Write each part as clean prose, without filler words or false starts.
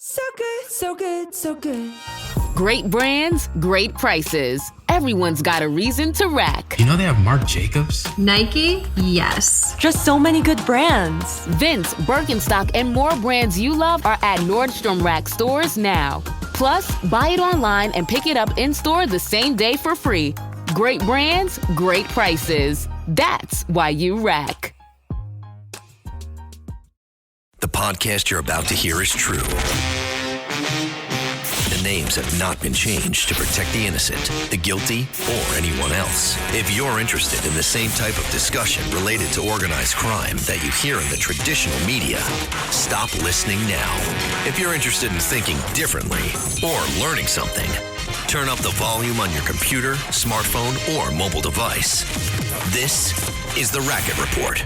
So good, so good, so good. Great brands, great prices. Everyone's got a reason to rack. You know they have Marc Jacobs? Nike? Yes. Just so many good brands. Vince, Birkenstock, and more brands you love are at Nordstrom Rack stores now. Plus, buy it online and pick it up in-store the same day for free. Great brands, great prices. That's why you rack. The podcast you're about to hear is true. The names have not been changed to protect the innocent, the guilty, or anyone else. If you're interested in the same type of discussion related to organized crime that you hear in the traditional media, stop listening now. If you're interested in thinking differently or learning something, turn up the volume on your computer, smartphone, or mobile device. This is the Racket Report.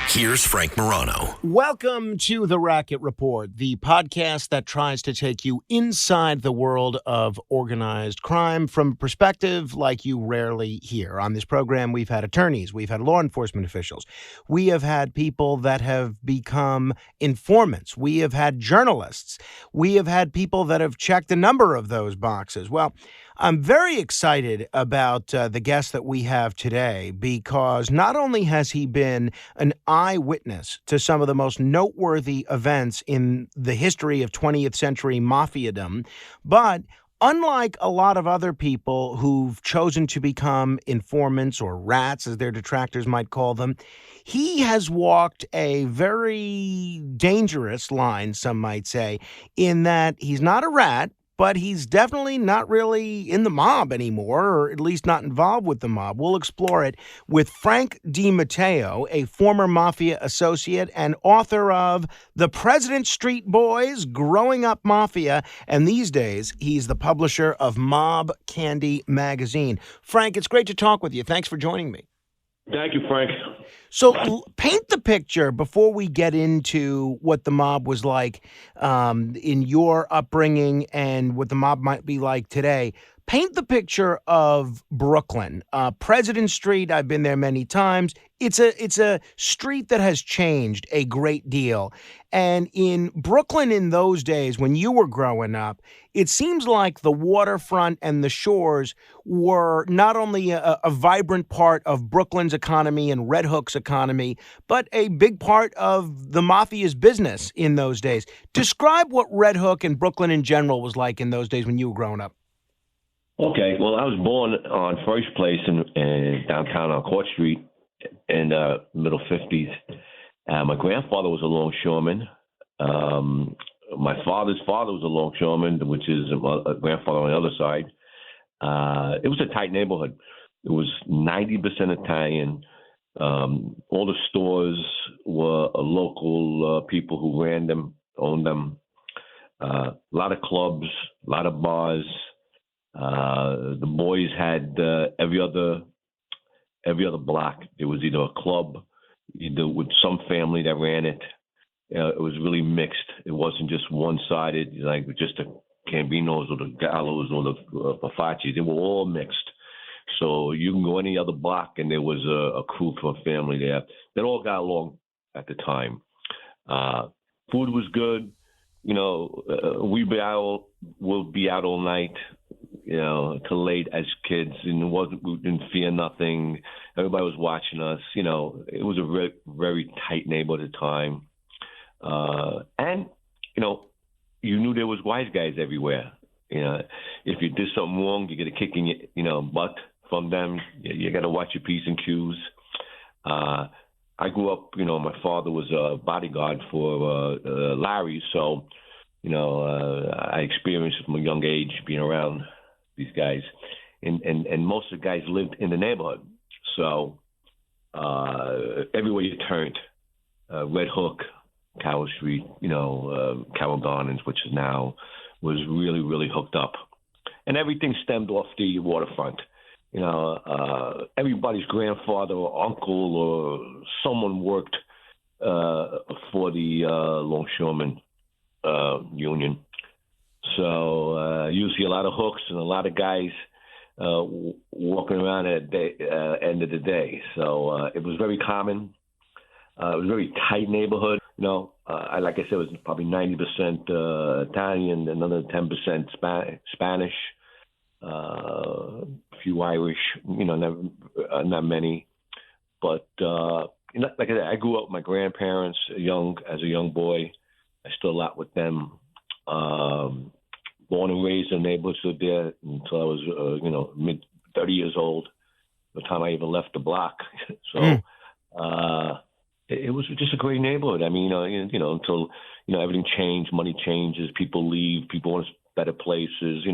Here's Frank Morano. Welcome to the Racket Report, the podcast that tries to take you inside the world of organized crime from a perspective like you rarely hear. On this program, we've had attorneys, we've had law enforcement officials, we have had people that have become informants, we have had journalists, we have had people that have checked a number of those boxes. Well, I'm very excited about the guest that we have today because not only has he been an eyewitness to some of the most noteworthy events in the history of 20th century mafiadom, but unlike a lot of other people who've chosen to become informants or rats, as their detractors might call them, he has walked a very dangerous line, some might say, in that he's not a rat, but he's definitely not really in the mob anymore, or at least not involved with the mob. We'll explore it with Frank DiMatteo, a former Mafia associate and author of The President Street Boys, Growing Up Mafia, and these days he's the publisher of Mob Candy magazine. Frank, it's great to talk with you. Thanks for joining me. Thank you, Frank. So paint the picture before we get into what the mob was like in your upbringing and what the mob might be like today. Paint the picture of Brooklyn. President Street, I've been there many times. It's a street that has changed a great deal. And in Brooklyn in those days, when you were growing up, it seems like the waterfront and the shores were not only a vibrant part of Brooklyn's economy and Red Hook's economy, but a big part of the Mafia's business in those days. Describe what Red Hook and Brooklyn in general was like in those days when you were growing up. Okay, well, I was born on First Place in downtown on Court Street in the middle 50s. My grandfather was a longshoreman. My father's father was a longshoreman, which is a grandfather on the other side. It was a tight neighborhood. It was 90% Italian. All the stores were local people who ran them, owned them. A lot of clubs, a lot of bars. The boys had every other block. There was either a club, either with some family that ran it. It was really mixed. It wasn't just one-sided, like just the Cambinos or the Gallos or the Pafacis. They were all mixed. So you can go any other block, and there was a crew for a family there. They all got along at the time. Food was good. You know, we'll be out all night, you know, till late as kids, and we didn't fear nothing. Everybody was watching us. You know, it was a very, very tight neighborhood at the time. And, you know, you knew there was wise guys everywhere. You know, if you did something wrong, you get a kick in your, butt from them. You got to watch your P's and Q's. I grew up, my father was a bodyguard for Larry, so, I experienced from a young age being around these guys. And most of the guys lived in the neighborhood. So everywhere you turned, Red Hook, Carroll Street, Carroll Gardens, which is now, was really, really hooked up. And everything stemmed off the waterfront. Everybody's grandfather or uncle or someone worked for the longshoremen union. So you see a lot of hooks and a lot of guys walking around at the end of the day. So it was very common. It was a very tight neighborhood. like I said, it was probably 90% Italian, another 10% Spanish, a few Irish, not many. But, like I said, I grew up with my grandparents as a young boy. I still a lot with them. Born and raised in a neighborhood, lived there until I was, mid 30 years old, by the time I even left the block. So it was just a great neighborhood. I mean, until, everything changed, money changes, people leave, people want better places,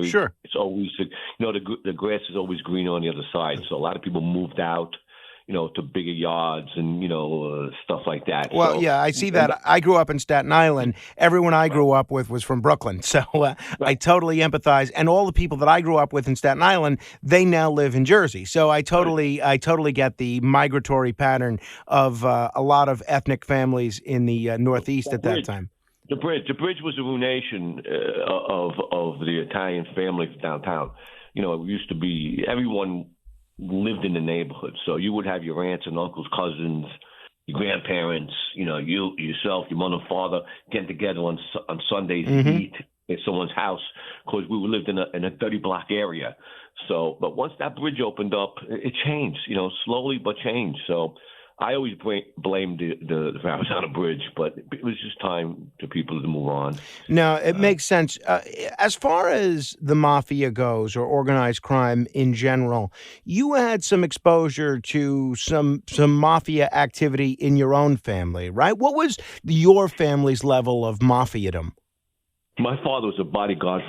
Sure. It's always, the grass is always greener on the other side. So a lot of people moved out, to bigger yards and, stuff like that. Well, yeah, I see that. I grew up in Staten Island. Everyone I grew up with was from Brooklyn. So I totally empathize. And all the people that I grew up with in Staten Island, they now live in Jersey. So I totally get the migratory pattern of a lot of ethnic families in the Northeast at that time. The bridge was a ruination of the Italian families downtown. It used to be everyone lived in the neighborhood. So you would have your aunts and uncles, cousins, your grandparents, you yourself, your mother and father getting together on Sundays to eat at someone's house because we lived in a 30-block area. So, but once that bridge opened up, it changed, slowly but changed. So I always blame the I was on a bridge, but it was just time for people to move on. No, it makes sense. As far as the mafia goes, or organized crime in general, you had some exposure to some mafia activity in your own family, right? What was your family's level of mafiadom? My father was a bodyguard.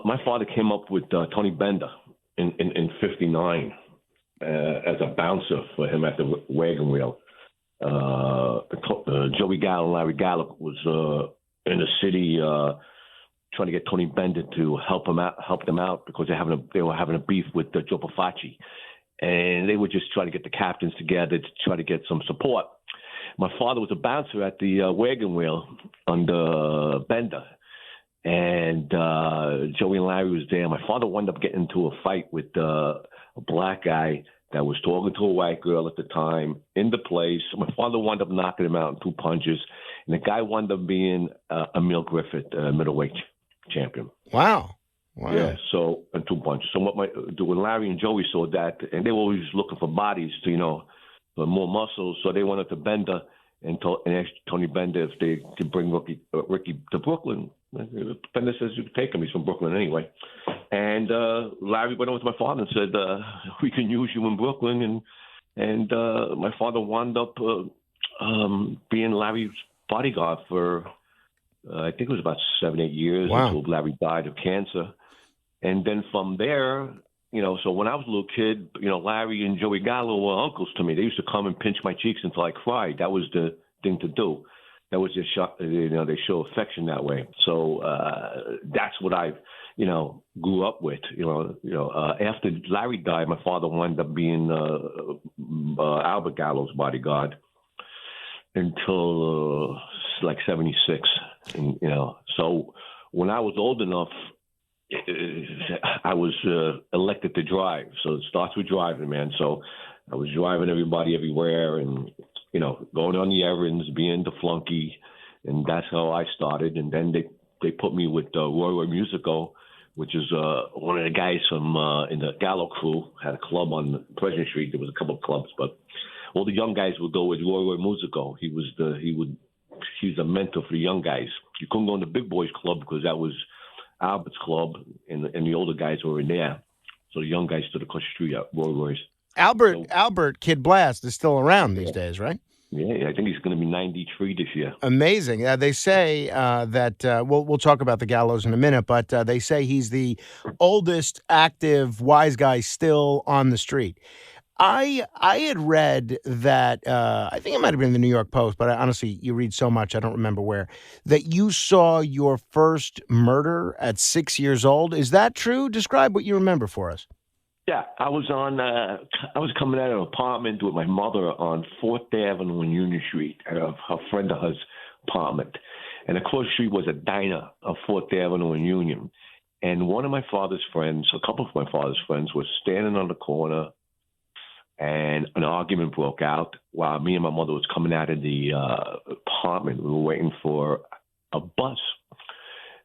My father came up with Tony Bender in 59. As a bouncer for him at the wagon wheel. Joey Gallo and Larry Gallo was in the city trying to get Tony Bender to help them out because they were having a beef with Joe Pafacci. And they were just trying to get the captains together to try to get some support. My father was a bouncer at the wagon wheel under Bender. And Joey and Larry was there. My father wound up getting into a fight with a black guy that was talking to a white girl at the time in the place. My father wound up knocking him out in 2 punches. And the guy wound up being Emil Griffith, middleweight champion. Wow. Yeah, so in 2 punches. So when Larry and Joey saw that, and they were always looking for bodies to, for more muscles, so they went up to Bender and asked Tony Bender if they could bring Ricky to Brooklyn. Bender says you can take him. He's from Brooklyn anyway. And Larry went over to my father and said, we can use you in Brooklyn. And my father wound up being Larry's bodyguard for, I think it was about 7-8 years until Larry died of cancer. And then from there, so when I was a little kid, Larry and Joey Gallo were uncles to me. They used to come and pinch my cheeks until I cried. That was the thing to do. That was just, they show affection that way. So that's what I, grew up with. After Larry died, my father wound up being Albert Gallo's bodyguard until like 76. And, so when I was old enough, I was elected to drive. So it starts with driving, man. So I was driving everybody everywhere and, going on the errands, being the flunky. And that's how I started. And then they put me with Roy Musico, which is one of the guys from in the Gallo crew, had a club on President Street. There was a couple of clubs, but all the young guys would go with Roy Musico. He's a mentor for the young guys. You couldn't go in the big boys club because that was Albert's club, and the older guys were in there. So the young guys stood across the street at Roy's. Albert Kid Blast is still around these days, right? Yeah, I think he's going to be 93 this year. Amazing. They say that we'll talk about the Gallos in a minute, but they say he's the oldest active wise guy still on the street. I had read that, I think it might have been the New York Post, but honestly, you read so much, I don't remember where, that you saw your first murder at 6 years old. Is that true? Describe what you remember for us. Yeah, I was coming out of an apartment with my mother on 4th Avenue and Union Street at a friend of hers' apartment. And across the street was a diner on 4th Avenue and Union. And one of my father's friends, a couple of my father's friends, was standing on the corner and an argument broke out while me and my mother was coming out of the apartment. We were waiting for a bus,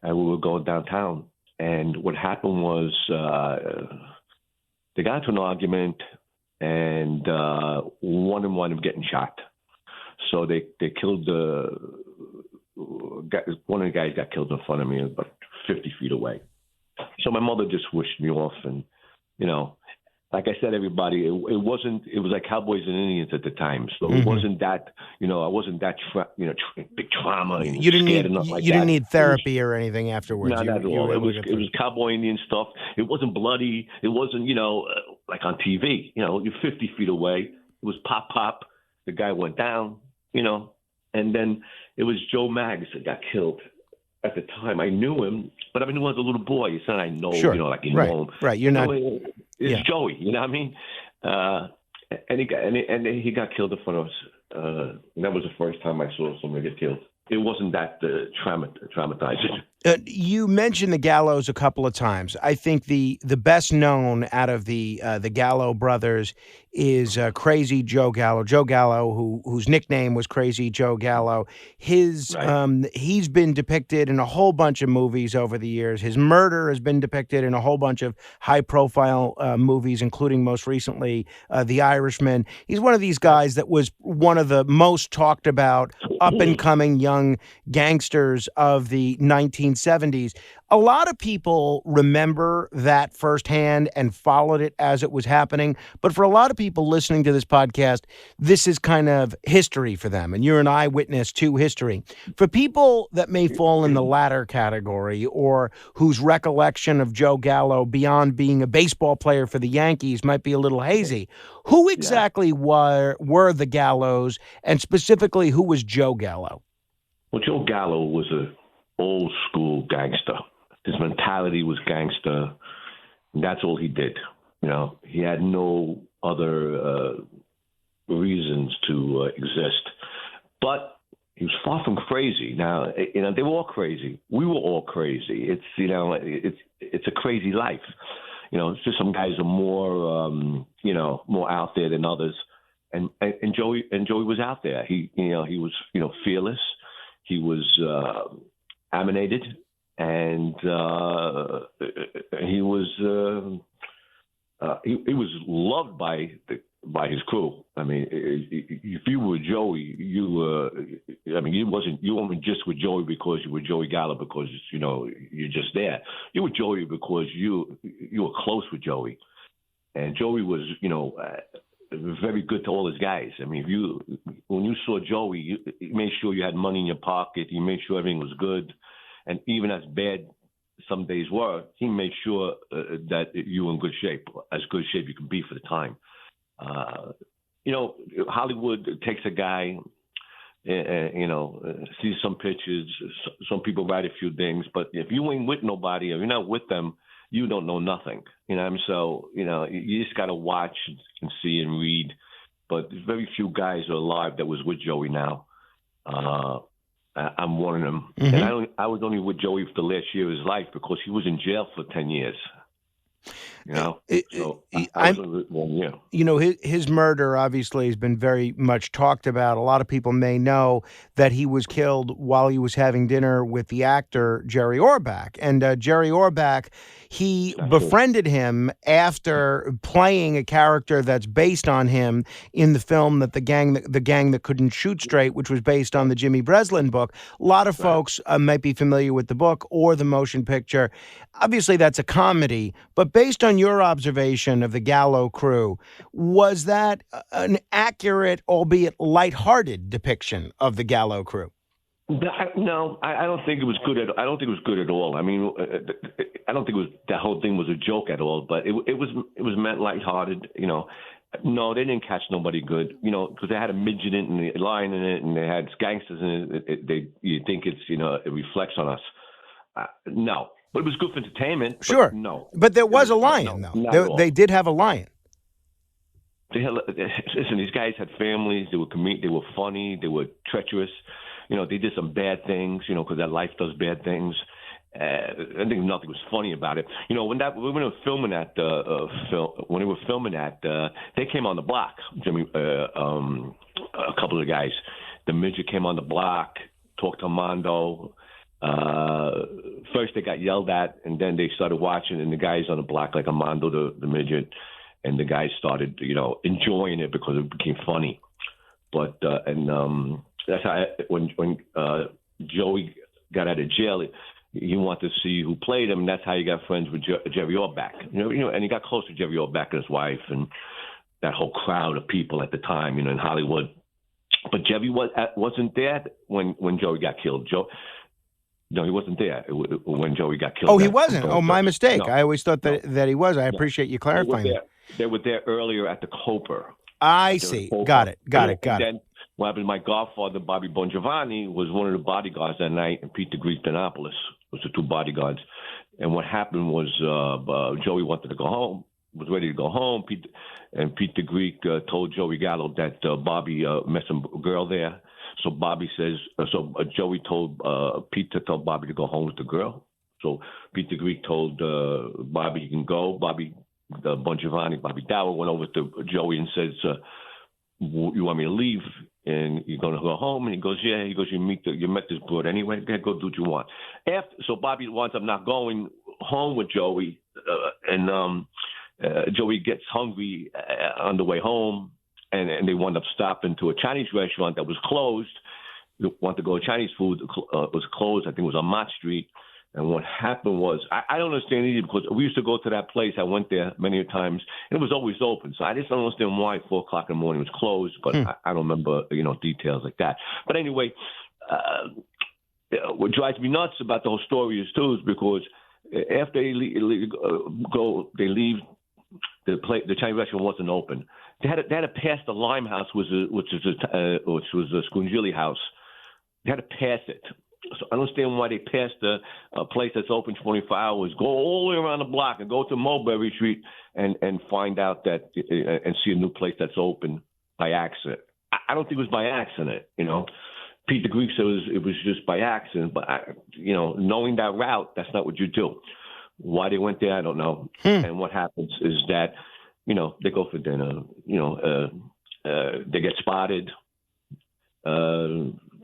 and we were going downtown. And what happened was they got into an argument, and one of them wound up getting shot. So they killed one of the guys got killed in front of me about 50 feet away. So my mother just wished me off, and like I said, everybody, it was like Cowboys and Indians at the time. So it wasn't that, I wasn't that, big trauma. And You didn't scared need enough like you didn't that. need therapy or anything afterwards. Not at all. It was Cowboy Indian stuff. It wasn't bloody. It wasn't, like on TV. You're 50 feet away. It was pop, pop. The guy went down, and then it was Joe Maggs that got killed. At the time, I knew him, but I knew him as a little boy. It's not I know, sure. Know him. Right. You're not. It's Joey, you know what I mean? And he got killed in front of us. And that was the first time I saw somebody get killed. It wasn't that traumatizing. You mentioned the Gallos a couple of times. I think the best known out of the Gallo brothers is Crazy Joe Gallo. Joe Gallo, whose nickname was Crazy Joe Gallo. He's been depicted in a whole bunch of movies over the years. His murder has been depicted in a whole bunch of high-profile movies, including most recently The Irishman. He's one of these guys that was one of the most talked about up-and-coming young gangsters of the 1970s. A lot of people remember that firsthand and followed it as it was happening. But for a lot of people listening to this podcast, this is kind of history for them. And you're an eyewitness to history. For people that may fall in the latter category or whose recollection of Joe Gallo beyond being a baseball player for the Yankees might be a little hazy, who exactly were the Gallos, and specifically who was Joe Gallo? Well, Joe Gallo was an old school gangster. His mentality was gangster. That's all he did. He had no other reasons to exist. But he was far from crazy. Now, they were all crazy. We were all crazy. It's a crazy life. It's just some guys are more, more out there than others. And Joey was out there. He was, fearless. He was animated. And he was loved by his crew. I mean, if you were Joey, you weren't just with Joey because you were Joey Gallo because you're just there. You were Joey because you were close with Joey, and Joey was very good to all his guys. I mean, when you saw Joey, you made sure you had money in your pocket. You made sure everything was good. And even as bad some days were, he made sure that you were in good shape, as good shape you can be for the time. Hollywood takes a guy, sees some pictures, some people write a few things, but if you ain't with nobody or you're not with them, you don't know nothing. So, you just got to watch and see and read. But very few guys are alive that was with Joey now. I'm one of them. Mm-hmm. And I was only with Joey for the last year of his life because he was in jail for 10 years. His murder obviously has been very much talked about. A lot of people may know that he was killed while he was having dinner with the actor Jerry Orbach. And Jerry Orbach, he befriended him after playing a character that's based on him in the film that the gang that couldn't shoot straight, which was based on the Jimmy Breslin book. A lot of folks might be familiar with the book or the motion picture. Obviously, that's a comedy, but based on your observation of the Gallo crew, was that an accurate, albeit lighthearted depiction of the Gallo crew? No, I don't think it was good. I don't think it was good at all. I mean, I don't think that whole thing was a joke at all. But it was meant lighthearted. No, they didn't catch nobody good. Because they had a midget in it, and a lion in it, and they had gangsters in it. You think it's it reflects on us? No. But it was good for entertainment. Sure. No. But there was a lion, though. They did have a lion. Listen, these guys had families. They were funny. They were treacherous. They did some bad things, because that life does bad things. I think nothing was funny about it. You know, when they were filming that they came on the block. Jimmy, a couple of the guys, the midget came on the block, talked to Mondo. First they got yelled at, and then they started watching, and the guys on the block, like Armando, the midget, and the guys started, enjoying it because it became funny. But that's how when Joey got out of jail, he wanted to see who played him, and that's how he got friends with Jerry Orbach. And he got close to Jerry Orbach and his wife, and that whole crowd of people at the time, in Hollywood. But Jerry wasn't there when Joey got killed. No, he wasn't there when Joey got killed. Oh, he wasn't? Oh, my mistake. No, I always thought that he was. I appreciate you clarifying that. They were there earlier at the Coper. I see. Got it. Then what happened, my godfather, Bobby Bongiovanni, was one of the bodyguards that night, and Pete DeGreek was the two bodyguards. And what happened was Joey wanted to go home, was ready to go home. Pete DeGreek told Joey Gallo that Bobby met some girl there. So Bobby says, Joey told Pete to tell Bobby to go home with the girl. So Pete DeGreek told Bobby, you can go. Bobby Bongiovanni, Bobby Dower went over to Joey and says, you want me to leave and you're going to go home? And he goes, yeah. He goes, you met this broad anyway. Go do what you want. So Bobby winds up not going home with Joey, and Joey gets hungry on the way home, and they wound up stopping to a Chinese restaurant that was closed. They wanted to go to Chinese food. Was closed. I think it was on Mott Street. And what happened was, I don't understand either, because we used to go to that place. I went there many times, and it was always open. So I just don't understand why 4 o'clock in the morning was closed, but I don't remember, details like that. But anyway, what drives me nuts about the whole story is because after they leave, the Chinese restaurant wasn't open. They had to pass the Limehouse, which was a Scungilli house. They had to pass it. So I understand why they passed a place that's open 24 hours, go all the way around the block and go to Mulberry Street and find out that and see a new place that's open by accident. I don't think it was by accident, Pete DeGreek said it was just by accident, but knowing that route, that's not what you do. Why they went there, I don't know. And what happens is that, they go for dinner, they get spotted.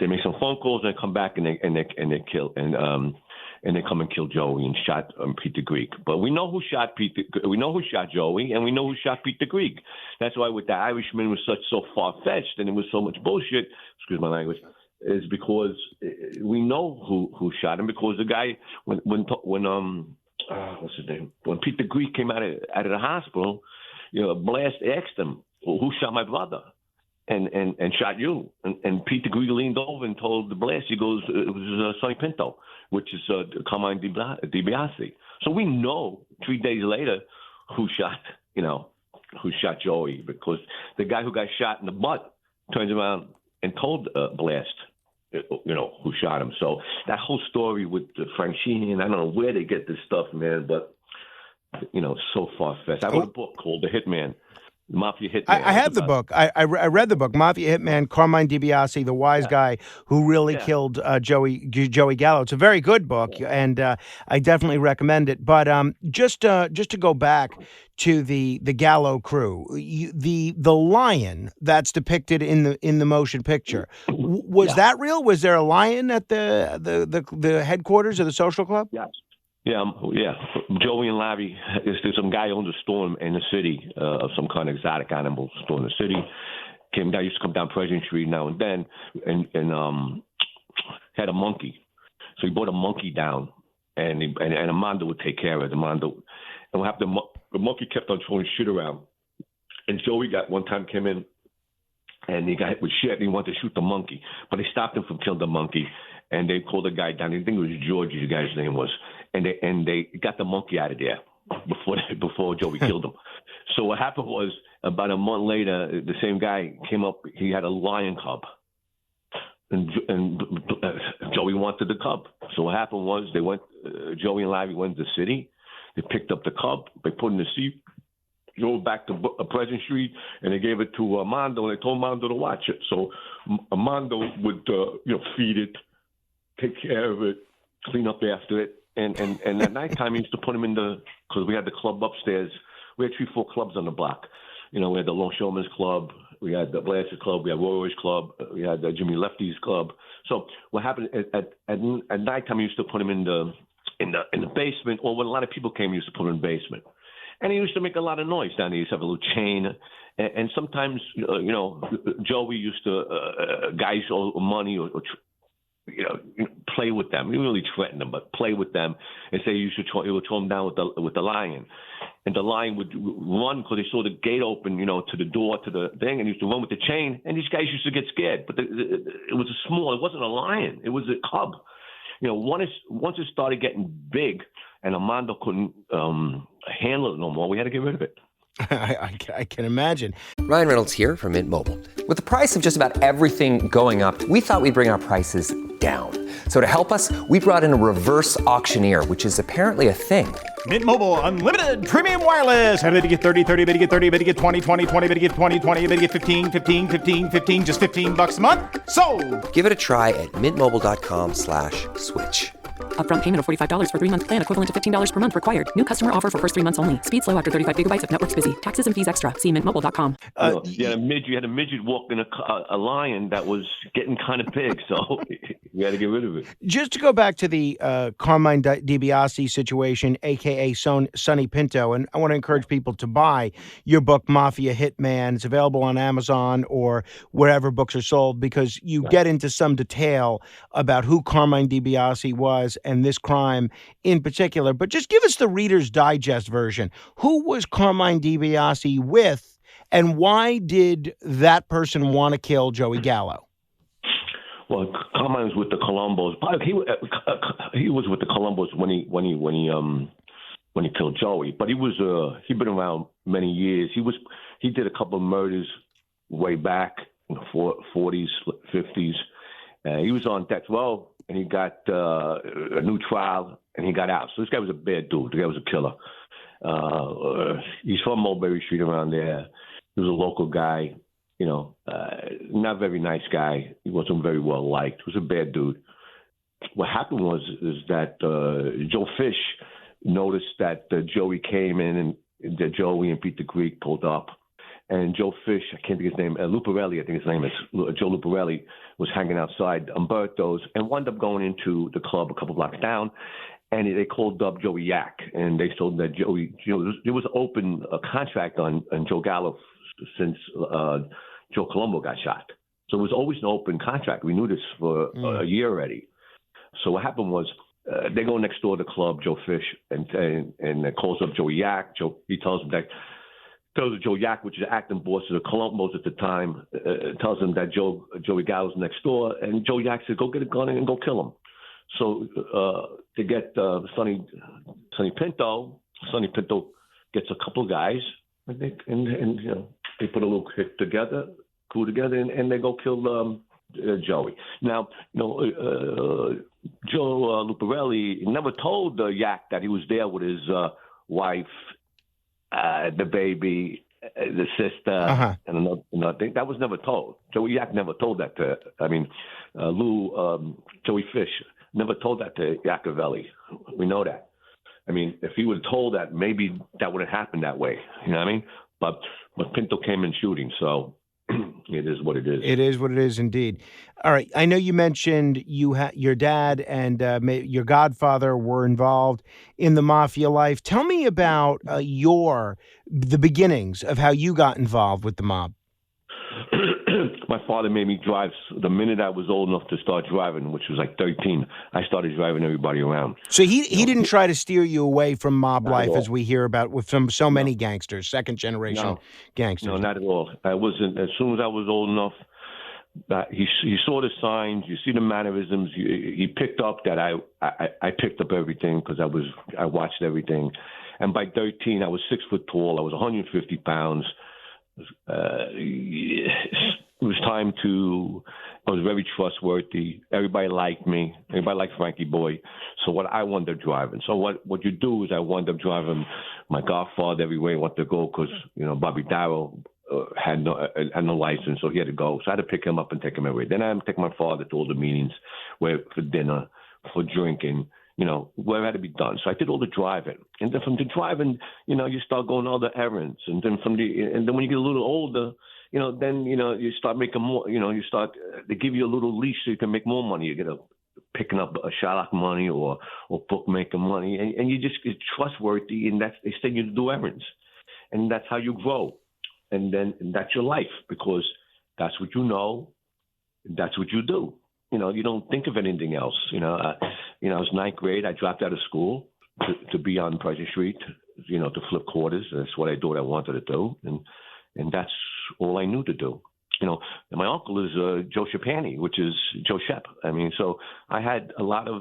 They make some phone calls and come back and they kill and they come and kill Joey and shot Pete DeGreek. But we know who shot we know who shot Joey, and we know who shot Pete DeGreek. That's why with the Irishman was so far fetched and it was so much bullshit. Excuse my language. Is because we know who shot him, because the guy when what's his name, when Pete DeGreek came out of the hospital, Blast asked him, well, who shot my brother? And shot you. And Pete DeGreek leaned over and told the Blast, he goes, it was Sonny Pinto, which is Carmine DiBiase. So we know 3 days later who shot Joey, because the guy who got shot in the butt turns around and told Blast, who shot him. So that whole story with Frank Sheehan, I don't know where they get this stuff, man, but, so far-fetched. I wrote a book called The Hitman. Mafia Hitman. I have the book. I read the book, Mafia Hitman, Carmine DiBiase, the wise guy who really killed Joey Gallo. It's a very good book, and I definitely recommend it. But just to go back to the Gallo crew, the lion that's depicted in the motion picture, was that real? Was there a lion at the headquarters of the social club? Yes. Yeah. Joey and Larry, there's some guy owned a store in the city of some kind of exotic animal store in the city. Used to come down President Street now and then, and had a monkey. So he brought a monkey down, and Armando would take care of it. And what happened? The monkey kept on throwing shit around, and Joey one time came in, and he got hit with shit, and he wanted to shoot the monkey, but they stopped him from killing the monkey. And they called the guy down. I think it was George, the guy's name was. And they got the monkey out of there before Joey killed him. So what happened was, about a month later, the same guy came up. He had a lion cub, and Joey wanted the cub. So what happened was, they went. Joey and Larry went to the city. They picked up the cub. They put it in the seat. Drove back to President Street, and they gave it to Armando, and they told Armando to watch it. So Armando would feed it, take care of it, clean up after it, and at nighttime we used to put him because we had the club upstairs. We had 3-4 clubs on the block. We had the Longshoremen's Club, we had the Blasters Club, we had Warriors Club, we had the Jimmy Lefty's Club. So what happened at nighttime, we used to put him in the basement, or when a lot of people came, we used to put him in the basement. And he used to make a lot of noise down there. He used to have a little chain. And sometimes, Joey used to, guys owe money or play with them. He didn't really threaten them, but play with them and say he would throw them down with the lion. And the lion would run because they saw the gate open, to the door, to the thing, and he used to run with the chain. And these guys used to get scared. But it was it wasn't a lion. It was a cub. Once it started getting big and Armando couldn't handle it no more, we had to get rid of it. I can imagine. Ryan Reynolds here from Mint Mobile. With the price of just about everything going up, we thought we'd bring our prices down. So to help us, we brought in a reverse auctioneer, which is apparently a thing. Mint Mobile Unlimited Premium Wireless. How to get 30, 30, bit to get 30, bit to get 20, 20, 20, bit to get 20, 20, bit to get 15, 15, 15, 15, just $15 a month? Sold! Give it a try at mintmobile.com/switch. Upfront payment of $45 for 3-month plan, equivalent to $15 per month required. New customer offer for first 3 months only. Speed slow after 35 gigabytes if network's busy. Taxes and fees extra. See mintmobile.com. You had a midget walking a lion that was getting kind of big, so we had to get rid of it. Just to go back to the Carmine DiBiase situation, a.k.a. Sonny Pinto, and I want to encourage people to buy your book, Mafia Hitman. It's available on Amazon or wherever books are sold, because you get into some detail about who Carmine DiBiase was and this crime in particular. But just give us the Reader's Digest version. Who was Carmine DiBiase with, and why did that person want to kill Joey Gallo? Well, Carmine was with the Colombos. He was with the Colombos when he killed Joey. But he'd been around many years. He did a couple of murders way back in the 40s, 50s. He was on death row, and he got a new trial, and he got out. So this guy was a bad dude. The guy was a killer. He's from Mulberry Street around there. He was a local guy, not very nice guy. He wasn't very well liked. He was a bad dude. What happened is that Joe Fish noticed that Joey came in, and that Joey and Pete the Greek pulled up. And Joe Fish, I can't think of his name, Luparelli, I think his name is, Joe Luparelli, was hanging outside Umberto's and wound up going into the club a couple blocks down. And they called up Joey Yak, and they told him that there was an open contract on Joe Gallo since Joe Colombo got shot. So it was always an open contract. We knew this for a year already. So what happened was they go next door to the club, Joe Fish, and calls up Joey Yak. He tells Joe Yak, which is the acting boss of the Colombos at the time, tells him that Joey Gallo's next door, and Joe Yak says, "Go get a gun and go kill him." So to get Sonny Pinto gets a couple of guys, I think, and they put a little crew together, and they go kill Joey. Now, Joe Luparelli never told Yak that he was there with his wife, the baby, the sister, and another thing. That was never told. Joey Yak never told that to. Joey Fish never told that to Yacovelli. We know that. I mean, if he would have told that, maybe that would have happened that way. You know what I mean? But Pinto came in shooting, so it is what it is. It is what it is, indeed. All right. I know you mentioned your dad and your godfather were involved in the mafia life. Tell me about the beginnings of how you got involved with the mob. My father made me drive the minute I was old enough to start driving, which was like 13. I started driving everybody around. So he didn't try to steer you away from mob life, as we hear about with so many gangsters, second generation gangsters. No, not at all. I wasn't. As soon as I was old enough, he saw the signs. You see the mannerisms. He picked up that I picked up everything because I watched everything. And by 13, I was 6 foot tall. I was 150 pounds. It was time I was very trustworthy. Everybody liked me. Everybody liked Frankie Boy. So I wound up driving. So what you do is I wound up driving my godfather everywhere he wanted to go because, Bobby Darrow had no license, so he had to go. So I had to pick him up and take him everywhere. Then I had to take my father to all the meetings for dinner, for drinking. where it had to be done. So I did all the driving. And then from the driving, you start going all the errands. And then when you get a little older, then, you start making more, they give you a little leash so you can make more money. You get picking up a Sherlock money or bookmaker money. And you just get trustworthy, and they send you to do errands. And that's how you grow. And that's your life, because that's what you know. That's what you do. You don't think of anything else. I was ninth grade. I dropped out of school to be on Pleasant Street, to flip quarters. That's what I wanted to do. And that's all I knew to do. And my uncle is Joe Shapani, which is Joe Shep. So I had a lot of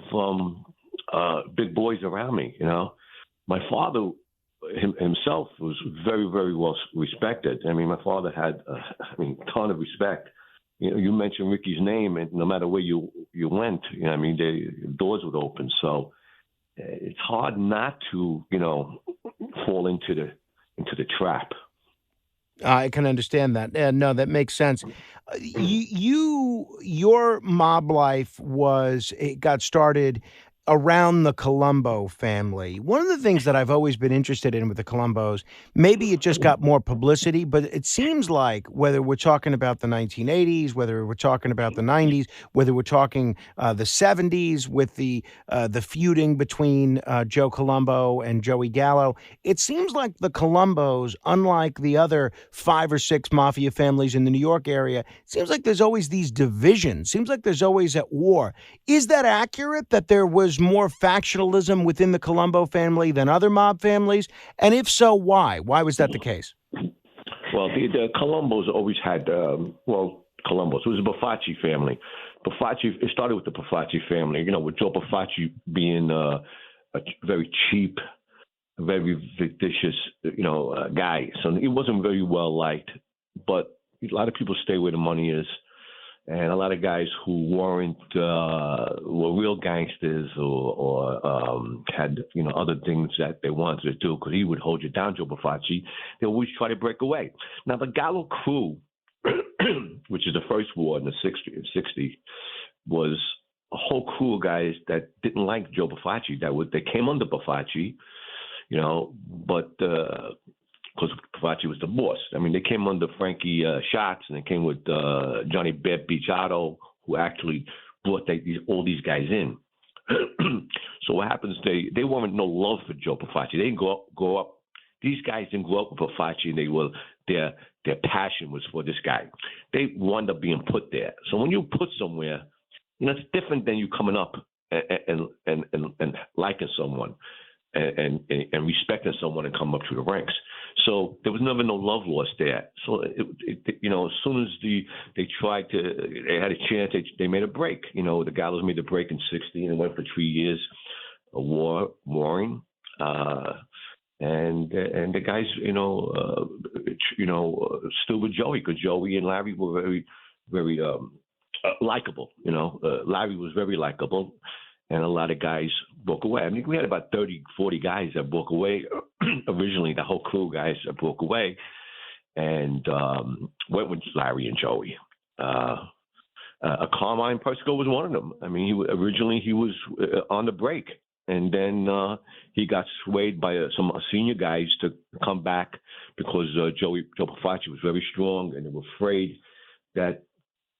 big boys around me. My father himself was very, very well respected. My father had, a ton of respect. You mentioned Ricky's name, and no matter where you went, the doors would open. So it's hard not to, fall into the trap. I can understand that. No, that makes sense. Your mob life got started around the Colombo family. One of the things that I've always been interested in with the Colombos, maybe it just got more publicity, but it seems like whether we're talking about the 1980s, whether we're talking about the 90s, whether we're talking the 70s with the feuding between Joe Colombo and Joey Gallo, it seems like the Colombos, unlike the other 5 or 6 mafia families in the New York area, it seems like there's always these divisions. Seems like there's always at war. Is that accurate, that there was more factionalism within the Colombo family than other mob families? And if so, why? Why was that the case? Well, the Colombos always had, Colombos. It was a Bafacci family. It started with the Bafacci family, with Joe Bafacci being a very cheap, very vicious, guy. So he wasn't very well liked. But a lot of people stay where the money is. And a lot of guys who were real gangsters or had, other things that they wanted to do, because he would hold you down, Joe Bafacci, they always try to break away. Now, the Gallo crew, which is the first war in the 60s, was a whole crew of guys that didn't like Joe Bafacci. They came under Bafacci, but because Bafacci was the boss. They came under Frankie Schatz, and they came with Johnny Bichotto, who actually brought all these guys in. So what happens, they weren't no love for Joe Bafacci. They didn't grow up. These guys didn't grow up with Bafacci, and their passion was for this guy. They wound up being put there. So when you put somewhere, it's different than you coming up and liking someone. And respecting someone and come up through the ranks. So there was never no love lost there. So, as soon as they had a chance, they made a break. The Gallos made the break in 60, and it went for 3 years of warring. And the guys, still with Joey, because Joey and Larry were very, very likable. Larry was very likable. And a lot of guys broke away. We had about 30, 40 guys that broke away. Originally, the whole crew guys that broke away and went with Larry and Joey. Carmine Persico was one of them. Originally he was on the break. And then he got swayed by some senior guys to come back because Joe Bafacci was very strong, and they were afraid that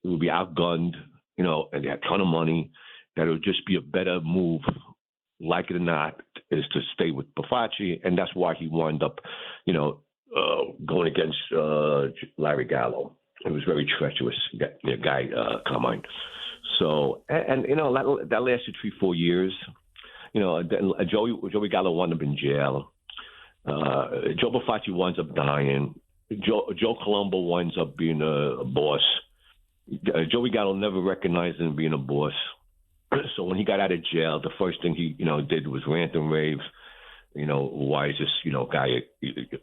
it would be outgunned, and they had a ton of money. That it would just be a better move, like it or not, is to stay with Bafacci, and that's why he wound up, going against Larry Gallo. It was very treacherous, guy, Carmine. So, and that lasted 3-4 years. Joey Gallo wound up in jail. Joe Bafacci winds up dying. Joe Colombo winds up being a boss. Joey Gallo never recognized him being a boss. So when he got out of jail, the first thing he, did was rant and rave. Why is this, guy?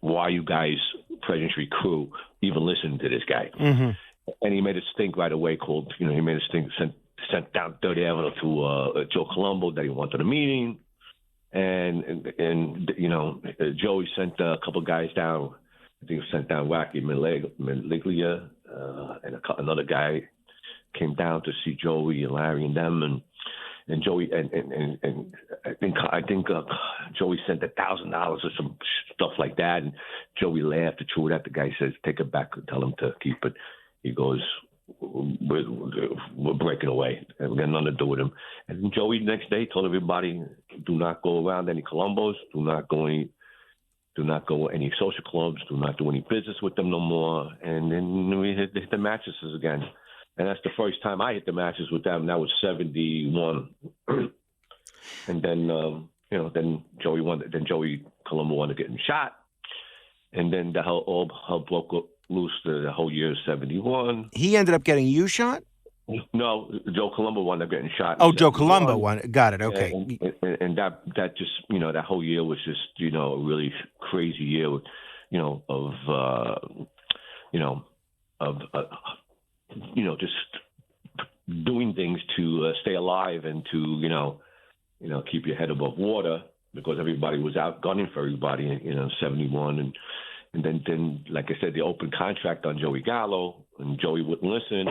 Why you guys, Pleasant Street crew, even listening to this guy? Mm-hmm. And he made a stink right away. He made a stink. Sent down 3rd Avenue to Joe Colombo that he wanted a meeting, and Joey sent a couple guys down. I think he sent down Wacky Meliglia, and another guy came down to see Joey and Larry and them, And Joey and I think Joey sent $1,000 or some stuff like that, and Joey laughed and threw it at the guy. Says, "Take it back and tell him to keep it." He goes, "We're breaking away, and we got nothing to do with him." And Joey the next day told everybody, "Do not go around any Colombos. Do not go any social clubs. Do not do any business with them no more." And then we hit the mattresses again. And that's the first time I hit the matches with them. That was 71. And then, then Joey Colombo wanted to get him shot. And then the whole broke loose the whole year of 71. He ended up getting you shot? No, Joe Colombo wound up getting shot. Oh, Joe Colombo won. Got it. Okay. And that just, that whole year was just, a really crazy year, just doing things to stay alive and to, keep your head above water, because everybody was out gunning for everybody in 71. And then, like I said, the open contract on Joey Gallo, and Joey wouldn't listen.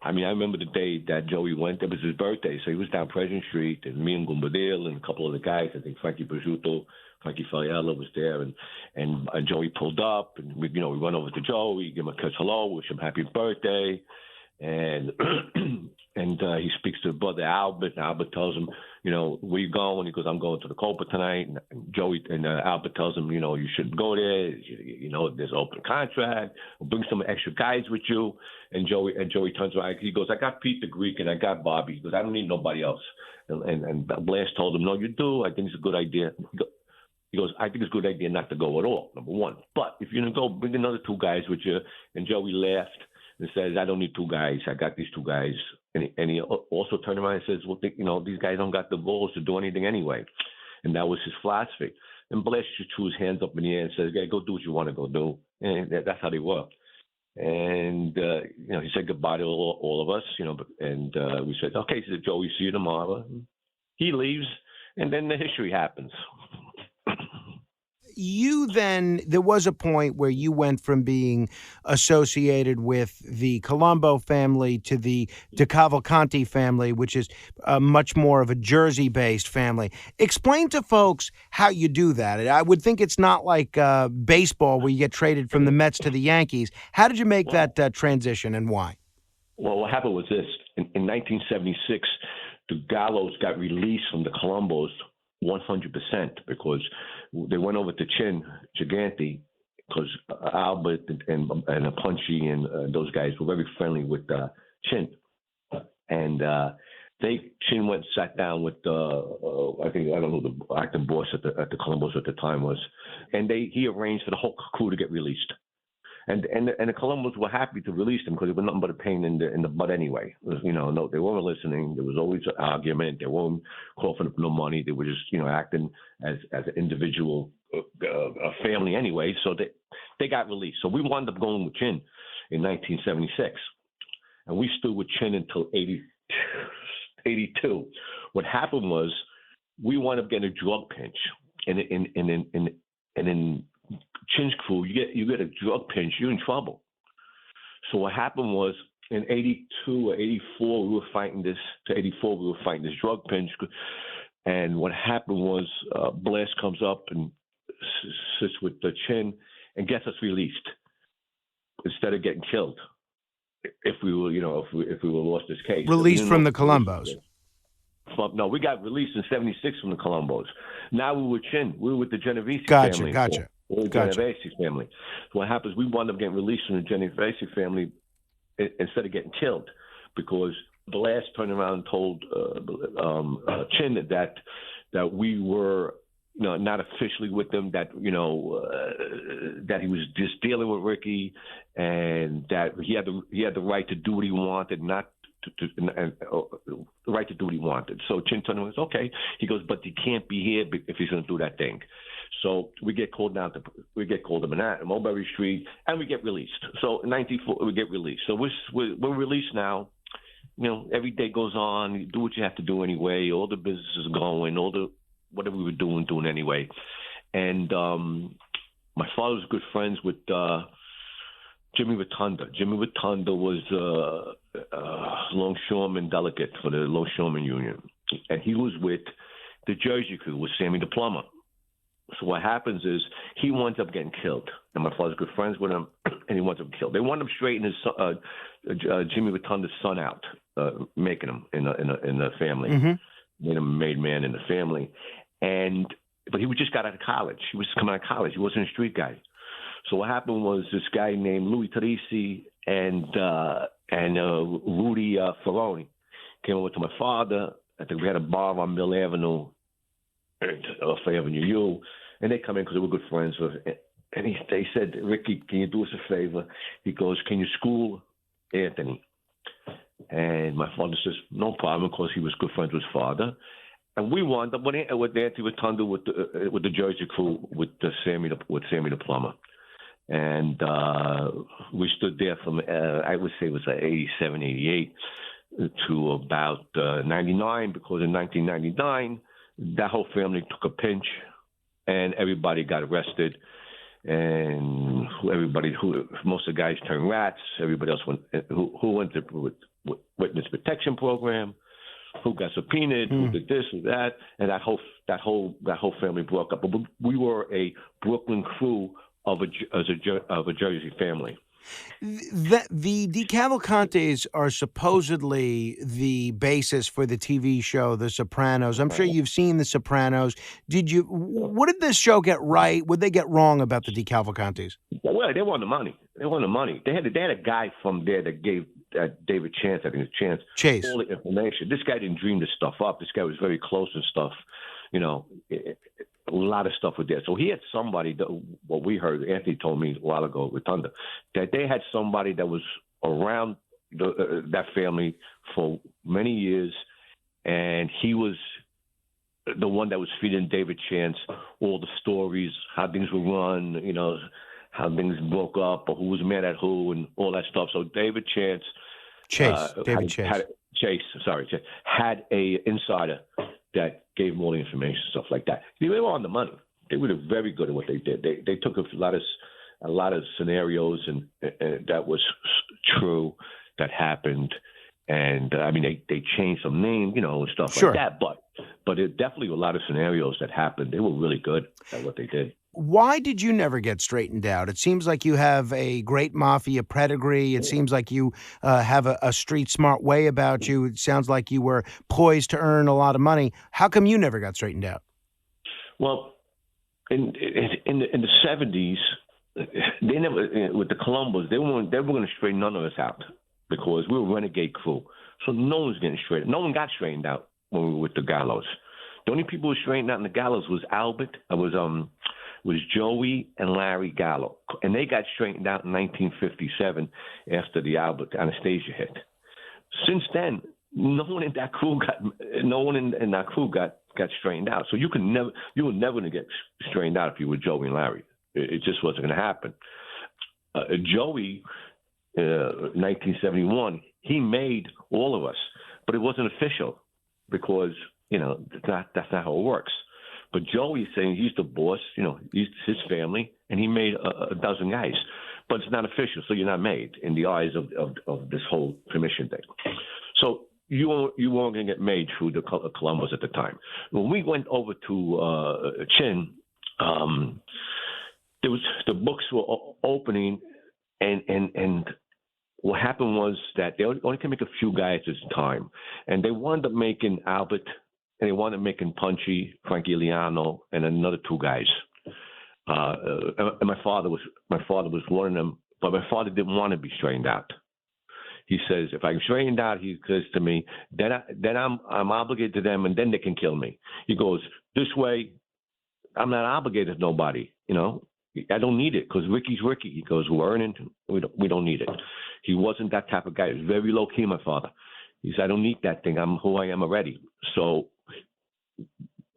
I mean, I remember the day that Joey went. It was his birthday, so he was down President Street, and me and Gumbadil and a couple of the guys. I think Frankie Prosciutto, Frankie Fariella was there, and Joey pulled up, and we run over to Joey, give him a kiss hello, wish him happy birthday, and he speaks to brother Albert. And Albert tells him, where you going? He goes, I'm going to the Copa tonight. And Joey and Albert tells him, you shouldn't go there. There's an open contract. We'll bring some extra guys with you. And Joey turns around. He goes, I got Pete the Greek and I got Bobby. He goes, I don't need nobody else. And Blast told him, no, you do. I think it's a good idea. He goes, I think it's a good idea not to go at all, number one. But if you're going to go, bring another two guys with you. And Joey laughed and says, I don't need two guys. I got these two guys. And he also turned around and says, well, these guys don't got the balls to do anything anyway. And that was his philosophy. And Blash just threw his hands up in the air and said, hey, go do what you want to go do. And that's how they work. And, he said goodbye to all of us, and we said, okay, so Joey, see you tomorrow. He leaves, and then the history happens. You then, there was a point where you went from being associated with the Colombo family to the DeCavalcanti family, which is much more of a Jersey-based family. Explain to folks how you do that. I would think it's not like baseball where you get traded from the Mets to the Yankees. How did you make that transition, and why? Well, what happened was this. In 1976, the Gallos got released from the Colombos 100% because they went over to Chin Gigante, because Albert and Punchy and those guys were very friendly with Chin, and Chin went and sat down with I don't know who the acting boss at the Colombos at the time was, and he arranged for the whole crew to get released. And the Colombos were happy to release them because they were nothing but a pain in the butt anyway. No, they weren't listening. There was always an argument. They weren't coughing up no money. They were just, acting as an individual family anyway. So they got released. So we wound up going with Chin in 1976, and we stood with Chin until 82. What happened was we wound up getting a drug pinch, and in Chin's crew, you get a drug pinch, you're in trouble. So what happened was in 82 or 84, we were fighting this drug pinch. And what happened was Blast comes up and sits with the Chin and gets us released instead of getting killed. If we were, if we were lost this case. Released from the Colombos. No, we got released in 76 from the Colombos. Now we were Chin. We were with the Genovese family. Gotcha. The Genovese family. So what happens, we wound up getting released from the Genovese family instead of getting killed, because Blast turned around and told Chin that we were not officially with them, that that he was just dealing with Ricky, and that he had the right to do what he wanted, not the right to do what he wanted. So Chin told him, okay. He goes, but he can't be here if he's going to do that thing. So we get called to Manhattan, Mulberry Street, and we get released. So in 94, we get released. So we're released now. Every day goes on. You do what you have to do anyway. All the business is going. Whatever we were doing anyway. And my father was good friends with Jimmy Rotunda. Jimmy Rotunda was longshoreman delegate for the Longshoreman Union. and he was with the Jersey crew with Sammy the Plumber. So what happens is he winds up getting killed, and my father's good friends with him, and he winds up killed. They wound up straightening his Jimmy Rotunda's son out, making him in the family, made him a made man in the family, but he just got out of college. He was coming out of college. He wasn't a street guy. So what happened was this guy named Louis Teresi and Rudy Ferroni came over to my father. I think we had a bar on Mill Avenue, off Avenue U, and they come in because they were good friends. And they said, Ricky, can you do us a favor? He goes, can you school Anthony? And my father says, no problem, because he was good friends with his father. And we wound up with Anthony Rotunda with the Jersey crew with Sammy the Plumber. And we stood there from, I would say it was 87, 88 to about 99, because in 1999, that whole family took a pinch, and everybody got arrested, and most of the guys turned rats. Everybody else went to witness protection program, who got subpoenaed, who did this or that, and that whole family broke up. But we were a Brooklyn crew of a Jersey family. The DeCavalcantes are supposedly the basis for the TV show The Sopranos. I'm sure you've seen The Sopranos. What did this show get right? What did they get wrong about the DeCavalcantes? Well, they wanted the money. They had a guy from there that gave David Chance, I think it's Chase, all the information. This guy didn't dream this stuff up. This guy was very close and stuff. A lot of stuff was there. So he had somebody, what we heard, Anthony told me a while ago with Thunder, that they had somebody that was around that family for many years, and he was the one that was feeding David Chance all the stories, how things were run, how things broke up, or who was mad at who, and all that stuff. So David Chance, Chase had a insider that gave him all the information, stuff like that. They were on the money. They were very good at what they did. They took a lot of scenarios and that was true that happened, and they changed some names, and stuff like that. But it definitely a lot of scenarios that happened. They were really good at what they did. Why did you never get straightened out? It seems like you have a great mafia pedigree. It seems like you have a street smart way about you. It sounds like you were poised to earn a lot of money. How come you never got straightened out? Well, in the 70s, they never, with the Colombos, they were going to straighten none of us out because we were a renegade crew. So no one was getting straightened. No one got straightened out when we were with the Gallos. The only people who were straightened out in the Gallos was Albert. Was Joey and Larry Gallo, and they got straightened out in 1957 after the Albert Anastasia hit. Since then, no one in that crew got straightened out. So you were never going to get straightened out if you were Joey and Larry. It just wasn't going to happen. Joey, 1971, he made all of us, but it wasn't official because that's not how it works. But Joey's saying he's the boss, he's his family, and he made a dozen guys. But it's not official, so you're not made in the eyes of this whole commission thing. So you weren't going to get made through the Colombos at the time. When we went over to Chin, the books were opening, and what happened was that they only could make a few guys at a time, and they wound up making Albert. And they wanted making Punchy, Frank Iliano, and another two guys. And my father was one of them, but my father didn't want to be straightened out. He says, if I'm straightened out, he says to me, then I'm obligated to them, and then they can kill me. He goes, this way, I'm not obligated to nobody. I don't need it because Ricky's Ricky. He goes, we're earning, we don't need it. He wasn't that type of guy. He was very low key, my father. He said, I don't need that thing. I'm who I am already. So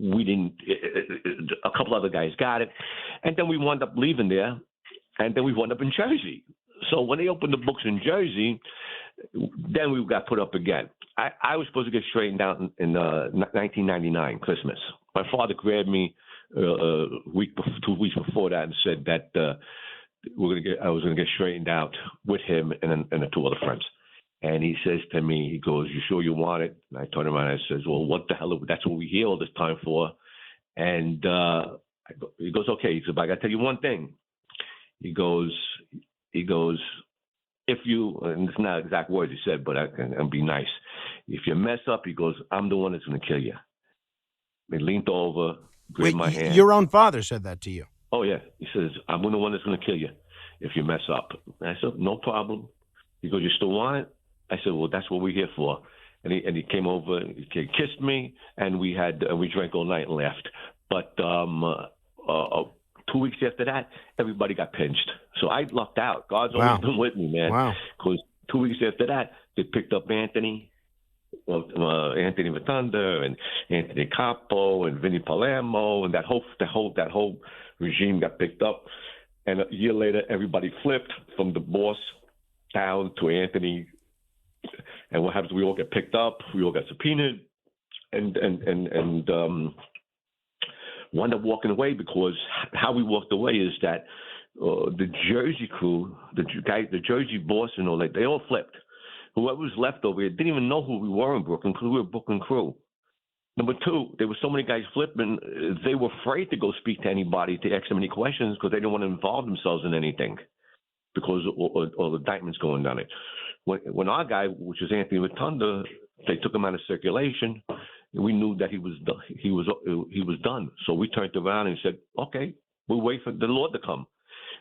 we didn't, a couple other guys got it. And then we wound up leaving there, and then we wound up in Jersey. So when they opened the books in Jersey, then we got put up again. I was supposed to get straightened out in 1999, Christmas. My father grabbed me 2 weeks before that and said that I was going to get straightened out with him and the two other friends. And he says to me, he goes, "You sure you want it?" And I turn around and I says, "Well, what the hell? That's what we're here all this time for." And he goes, "Okay." He said, "But I got to tell you one thing." He goes, "If you," and it's not exact words he said, but I'll be nice. "If you mess up," he goes, "I'm the one that's going to kill you." He leaned over, grabbed my hand. Your own father said that to you? Oh, yeah. He says, "I'm the one that's going to kill you if you mess up." And I said, "No problem." He goes, "You still want it?" I said, "Well, that's what we're here for." And he came over, he kissed me, and we drank all night and laughed. But 2 weeks after that, everybody got pinched. So I lucked out. God's always been with me, man. Wow. Because 2 weeks after that, they picked up Anthony Rotunda and Anthony Capo and Vinny Palermo, and that whole regime got picked up. And a year later, everybody flipped from the boss down to Anthony. And what happens? We all get picked up. We all got subpoenaed, and wound up walking away, because how we walked away is that the Jersey crew, the Jersey boss and all that, they all flipped. Whoever was left over here didn't even know who we were in Brooklyn, because we were a Brooklyn crew. Number two, there were so many guys flipping, they were afraid to go speak to anybody to ask them any questions, because they didn't want to involve themselves in anything, because all the indictments going down it. When our guy, which is Anthony Rotunda, they took him out of circulation, we knew that he was done. So we turned around and said, "Okay, we'll wait for the law to come."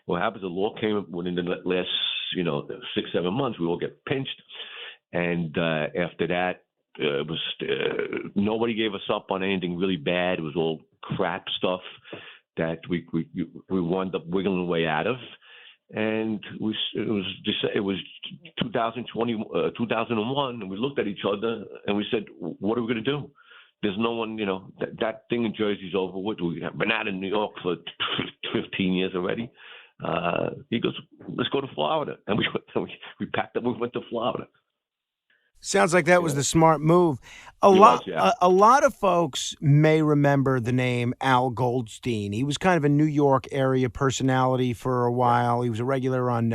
What happens? The law came within the last 6-7 months. We all get pinched, and after that, it was nobody gave us up on anything really bad. It was all crap stuff that we wound up wiggling away out of. And it was 2001, and we looked at each other and we said, "What are we going to do? There's no one, that thing in Jersey's over with. We've been out in New York for 15 years already." He goes, "Let's go to Florida," and we packed up. We went to Florida. Sounds like that was the smart move. A lot of folks may remember the name Al Goldstein. He was kind of a New York area personality for a while. He was a regular on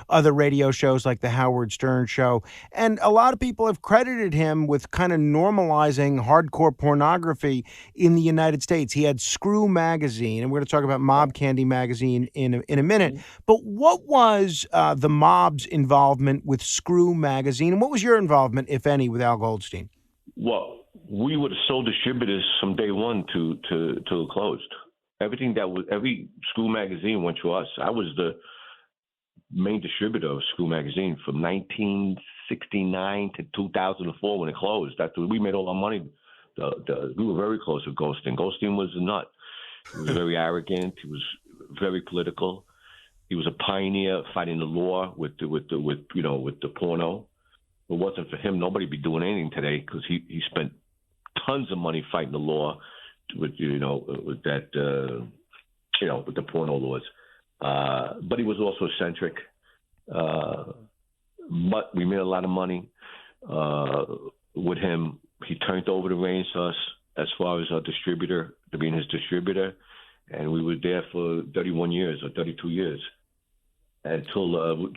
other radio shows like the Howard Stern Show. And a lot of people have credited him with kind of normalizing hardcore pornography in the United States. He had Screw Magazine, and we're going to talk about Mob Candy Magazine in a minute. But what was the Mob's involvement with Screw Magazine, and what was your involvement, if any, with Al Goldstein? Well, we were the sole distributors from day one to it closed. Every Screw Magazine went to us. I was the main distributor of Screw Magazine from 1969 to 2004 when it closed. We made all our money. We were very close with Goldstein. Goldstein was a nut. He was very arrogant. He was very political. He was a pioneer fighting the law with the porno. If it wasn't for him, nobody'd be doing anything today, because he spent tons of money fighting the law with with the porno laws. But he was also eccentric. But we made a lot of money with him. He turned over the reins to us as far as our distributor, to being his distributor, and we were there for 31 years or 32 years until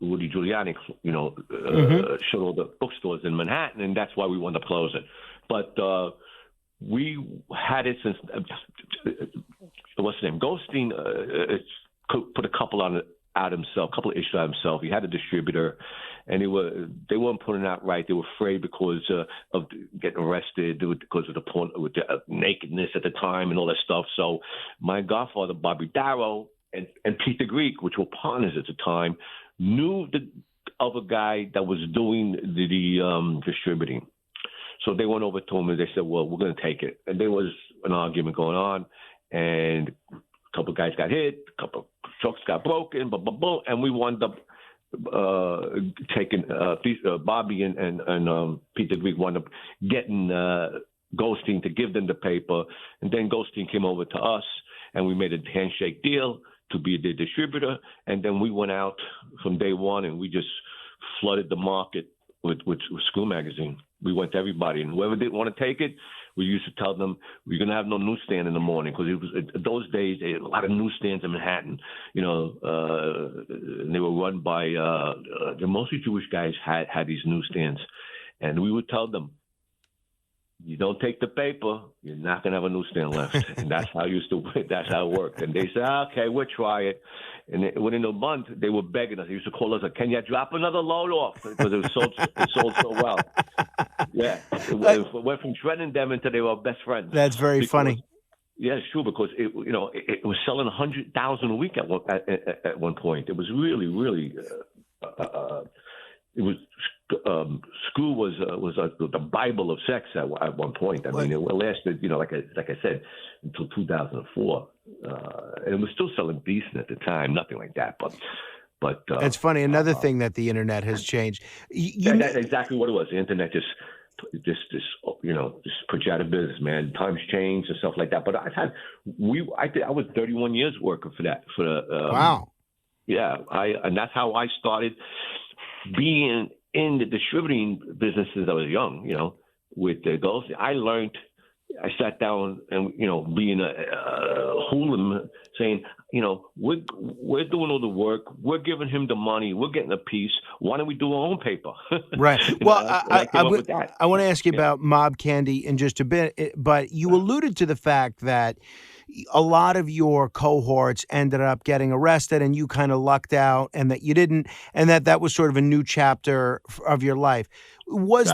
Rudy Giuliani, showed all the bookstores in Manhattan, and that's why we wanted to close it. But we had it since what's his name? Goldstein put a couple out himself, a couple of issues out himself. He had a distributor, and they weren't putting it out right. They were afraid because of getting arrested, because of the nakedness at the time and all that stuff. So my godfather, Bobby Darrow, and Pete the Greek, which were partners at the time, knew the other guy that was doing the distributing. So they went over to him and they said, "Well, we're going to take it." And there was an argument going on, and a couple of guys got hit, a couple of trucks got broken, and we wound up taking Bobby and Peter Greek wound up getting Goldstein to give them the paper, and then Goldstein came over to us, and we made a handshake deal to be the distributor, and then we went out from day one, and we just flooded the market with Screw Magazine. We went to everybody, and whoever didn't want to take it, we used to tell them we're going to have no newsstand in the morning because it was those days a lot of newsstands in Manhattan, and they were run by the mostly Jewish guys had these newsstands, and we would tell them, you don't take the paper, you're not going to have a newsstand left. And that's how it worked. And they said, okay, we'll try it. And within a month, they were begging us. They used to call us, can you drop another load off? Because it sold so well. Yeah. It went from shredding them into they were best friends. That's very funny. Yeah, it's true, because it was selling 100,000 a week at one point. It was really, really it was school was the Bible of sex at one point. I mean, it lasted, like I said, until 2004, and it was still selling decent at the time. Nothing like that, but it's funny. Another thing that the internet has changed. That's exactly what it was. The internet just put you out of business, man. Times change and stuff like that. But I was 31 years working for that. Wow. Yeah, and that's how I started being in the distributing business since I was young, with the girls. I sat down and, being a hooligan, saying, we're doing all the work. We're giving him the money. We're getting a piece. Why don't we do our own paper? Right. Well, I want to ask you about Mob Candy in just a bit, but you alluded to the fact that a lot of your cohorts ended up getting arrested and you kind of lucked out, and that you didn't, and that was sort of a new chapter of your life. Was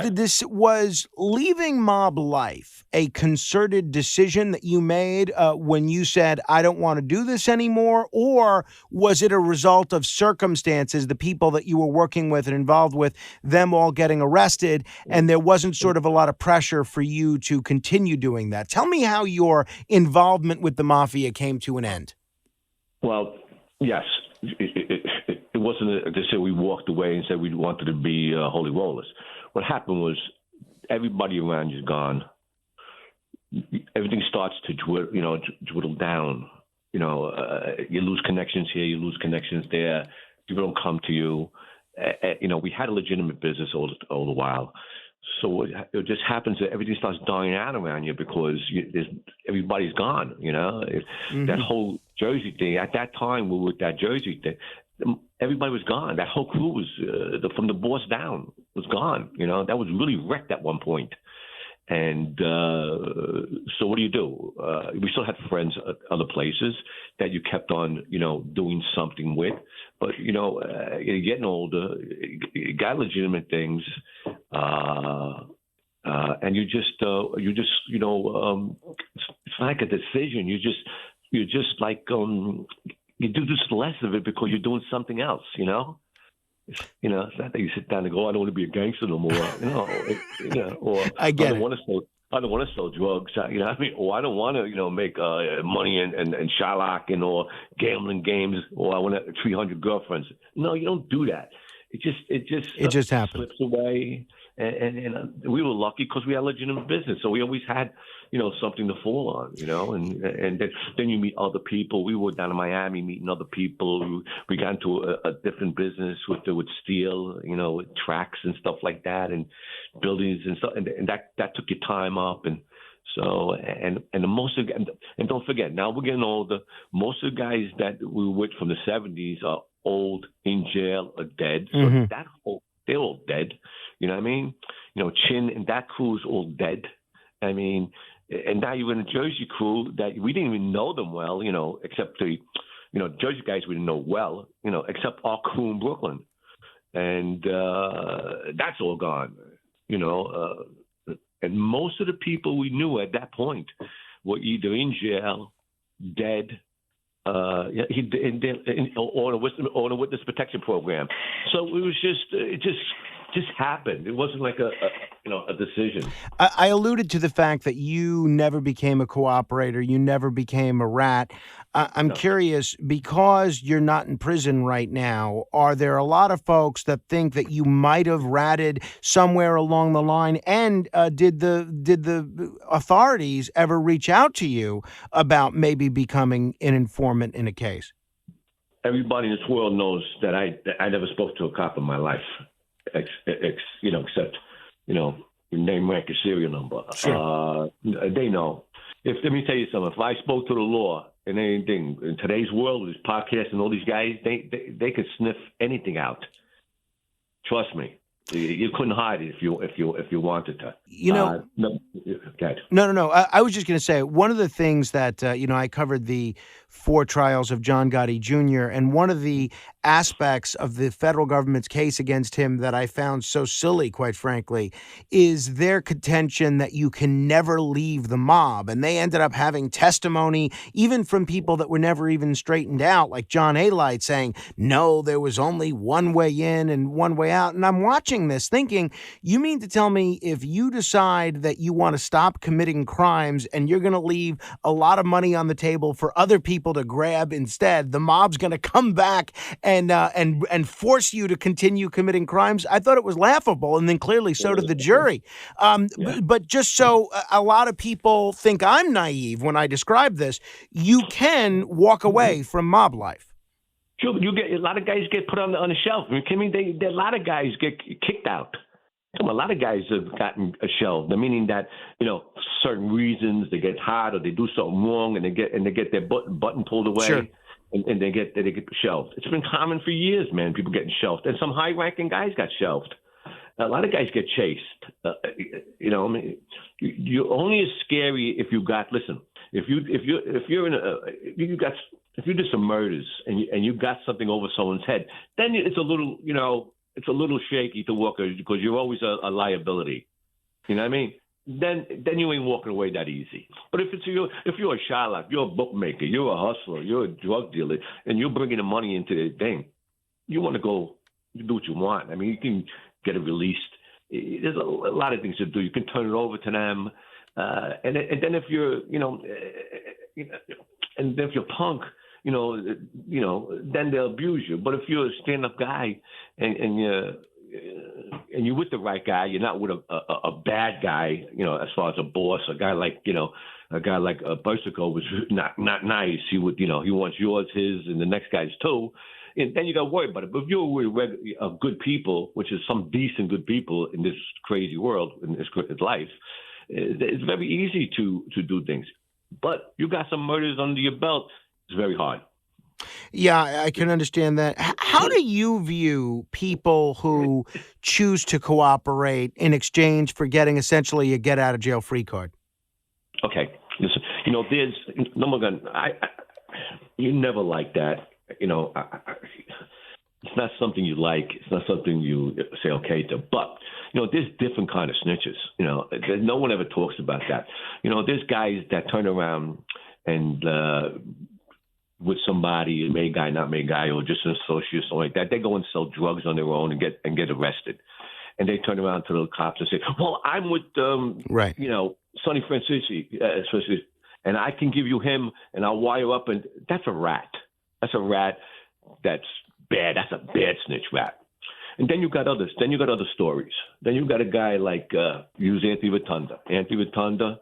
leaving mob life a concerted decision that you made when you said, I don't want to do this anymore? Or was it a result of circumstances, the people that you were working with and involved with, them all getting arrested, and there wasn't sort of a lot of pressure for you to continue doing that? Tell me how your involvement with the Mafia came to an end. Well, yes. It wasn't to say we walked away and said we wanted to be holy rollers. What happened was everybody around you is gone. Everything starts to dwindle down. You lose connections here, you lose connections there. People don't come to you. We had a legitimate business all the while. So it just happens that everything starts dying out around you because everybody's gone, Mm-hmm. That whole Jersey thing, at that time we were with that Jersey thing, everybody was gone. That whole crew was, from the boss down, was gone. That was really wrecked at one point. And so what do? We still had friends at other places that you kept on, doing something with. But, you're getting older, you got legitimate things, and it's like a decision. You just like, you do just less of it because you're doing something else, It's not that you sit down and go, I don't want to be a gangster no more, or I get it. I don't want to sell drugs, or I don't want to, make money and shylock or gambling games, or I want to have 300 girlfriends. No, you don't do that. It just happens. Slips away. And we were lucky because we had legitimate business, so we always had, something to fall on, and then you meet other people. We were down in Miami meeting other people. We got into a different business with steel, with tracks and stuff like that, and buildings and stuff, and that took your time up, and so and don't forget, now we're getting older. Most of the guys that we were with from the 70s are old, in jail, or dead. So Mm-hmm. They're all dead. You know what I mean? Chin and that crew's all dead. I mean, and now you're in a Jersey crew that we didn't even know them well, except the, Jersey guys we didn't know well, except our crew in Brooklyn. And that's all gone, and most of the people we knew at that point were either in jail, dead, or on a witness protection program. So it just happened. It wasn't like a decision. I alluded to the fact that you never became a cooperator. You never became a rat. I'm curious, because you're not in prison right now, are there a lot of folks that think that you might have ratted somewhere along the line? And did the authorities ever reach out to you about maybe becoming an informant in a case? Everybody in this world knows that I never spoke to a cop in my life, except your name, rank, your serial number. Sure. They know. Let me tell you something. If I spoke to the law and anything in today's world, with this podcast and all these guys, they could sniff anything out. Trust me. You couldn't hide it if you wanted to. No. I was just going to say, one of the things that, I covered the 4 trials of John Gotti Jr., and one of the aspects of the federal government's case against him that I found so silly, quite frankly, is their contention that you can never leave the mob. And they ended up having testimony, even from people that were never even straightened out, like John A. Light saying, no, there was only one way in and one way out. And I'm watching this thinking, you mean to tell me if you decide that you want to stop committing crimes and you're going to leave a lot of money on the table for other people to grab instead, the mob's going to come back and force you to continue committing crimes? I thought it was laughable, and then clearly so did the jury. But just so a lot of people think I'm naive when I describe this, you can walk away from mob life. Sure, but you get a lot of guys get put on the shelf. I mean, a lot of guys get kicked out. A lot of guys have gotten shelved. Meaning that certain reasons they get hot or they do something wrong and they get their button pulled away. Sure. And they get shelved. It's been common for years, man. People getting shelved, and some high-ranking guys got shelved. A lot of guys get chased. You're only as scary if you got. Listen, if you did some murders and you got something over someone's head, then it's a little, it's a little shaky to walk because you're always a liability. You know what I mean? Then you ain't walking away that easy. But if you're a Shylock, you're a bookmaker, you're a hustler, you're a drug dealer, and you're bringing the money into the thing, you want to go do what you want. I mean, you can get it released. There's a lot of things to do. You can turn it over to them, and then if you're, and if you're punk, then they'll abuse you. But if you're a stand-up guy and you're with the right guy, you're not with a bad guy, as far as a boss, a guy like Bersico was not nice. He would, he wants yours, his, and the next guy's too. And then you got to worry about it. But if you're with good people, which is some decent good people in this crazy world, in this life, it's very easy to do things. But you got some murders under your belt, it's very hard. Yeah, I can understand that. How do you view people who choose to cooperate in exchange for getting essentially a get-out-of-jail-free card? Okay. Listen, there's number one. You never like that. It's not something you like. It's not something you say okay to. But there's different kind of snitches. No one ever talks about that. There's guys that turn around and with somebody, a made guy, not made guy, or just an associate, something like that. They go and sell drugs on their own and get arrested. And they turn around to the cops and say, well, I'm with, Sonny Francisci, and I can give you him, and I'll wire up. And that's a rat. That's a rat that's bad. That's a bad snitch rat. And then you got others. Then you got other stories. Then you got a guy like, use Anthony Rotunda. Anthony Rotunda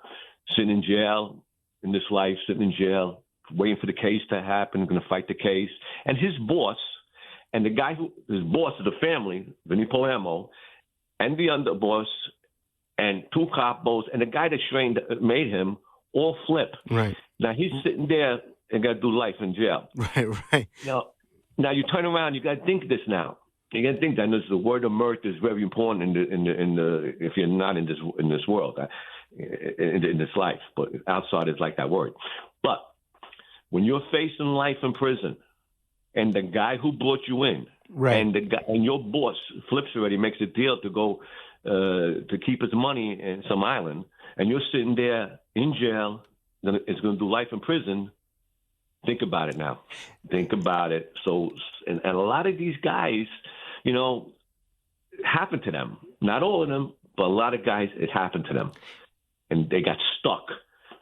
sitting in jail in this life, sitting in jail, waiting for the case to happen, going to fight the case. And his boss, and the guy his boss is the family, Vinny Palermo, and the underboss, and 2 capos, and the guy that made him, all flip. Right. Now he's sitting there and got to do life in jail. Right. Now you turn around, you got to think this now. You got to think that the word of mirth is very important in the if you're not in this world, in this life. But outside it's like that word. But when you're facing life in prison, and the guy who brought you in, right, and your boss flips already, makes a deal to go to keep his money in some island, and you're sitting there in jail, then it's going to do life in prison. Think about it now. Think about it. So, and a lot of these guys, happened to them. Not all of them, but a lot of guys, it happened to them, and they got stuck.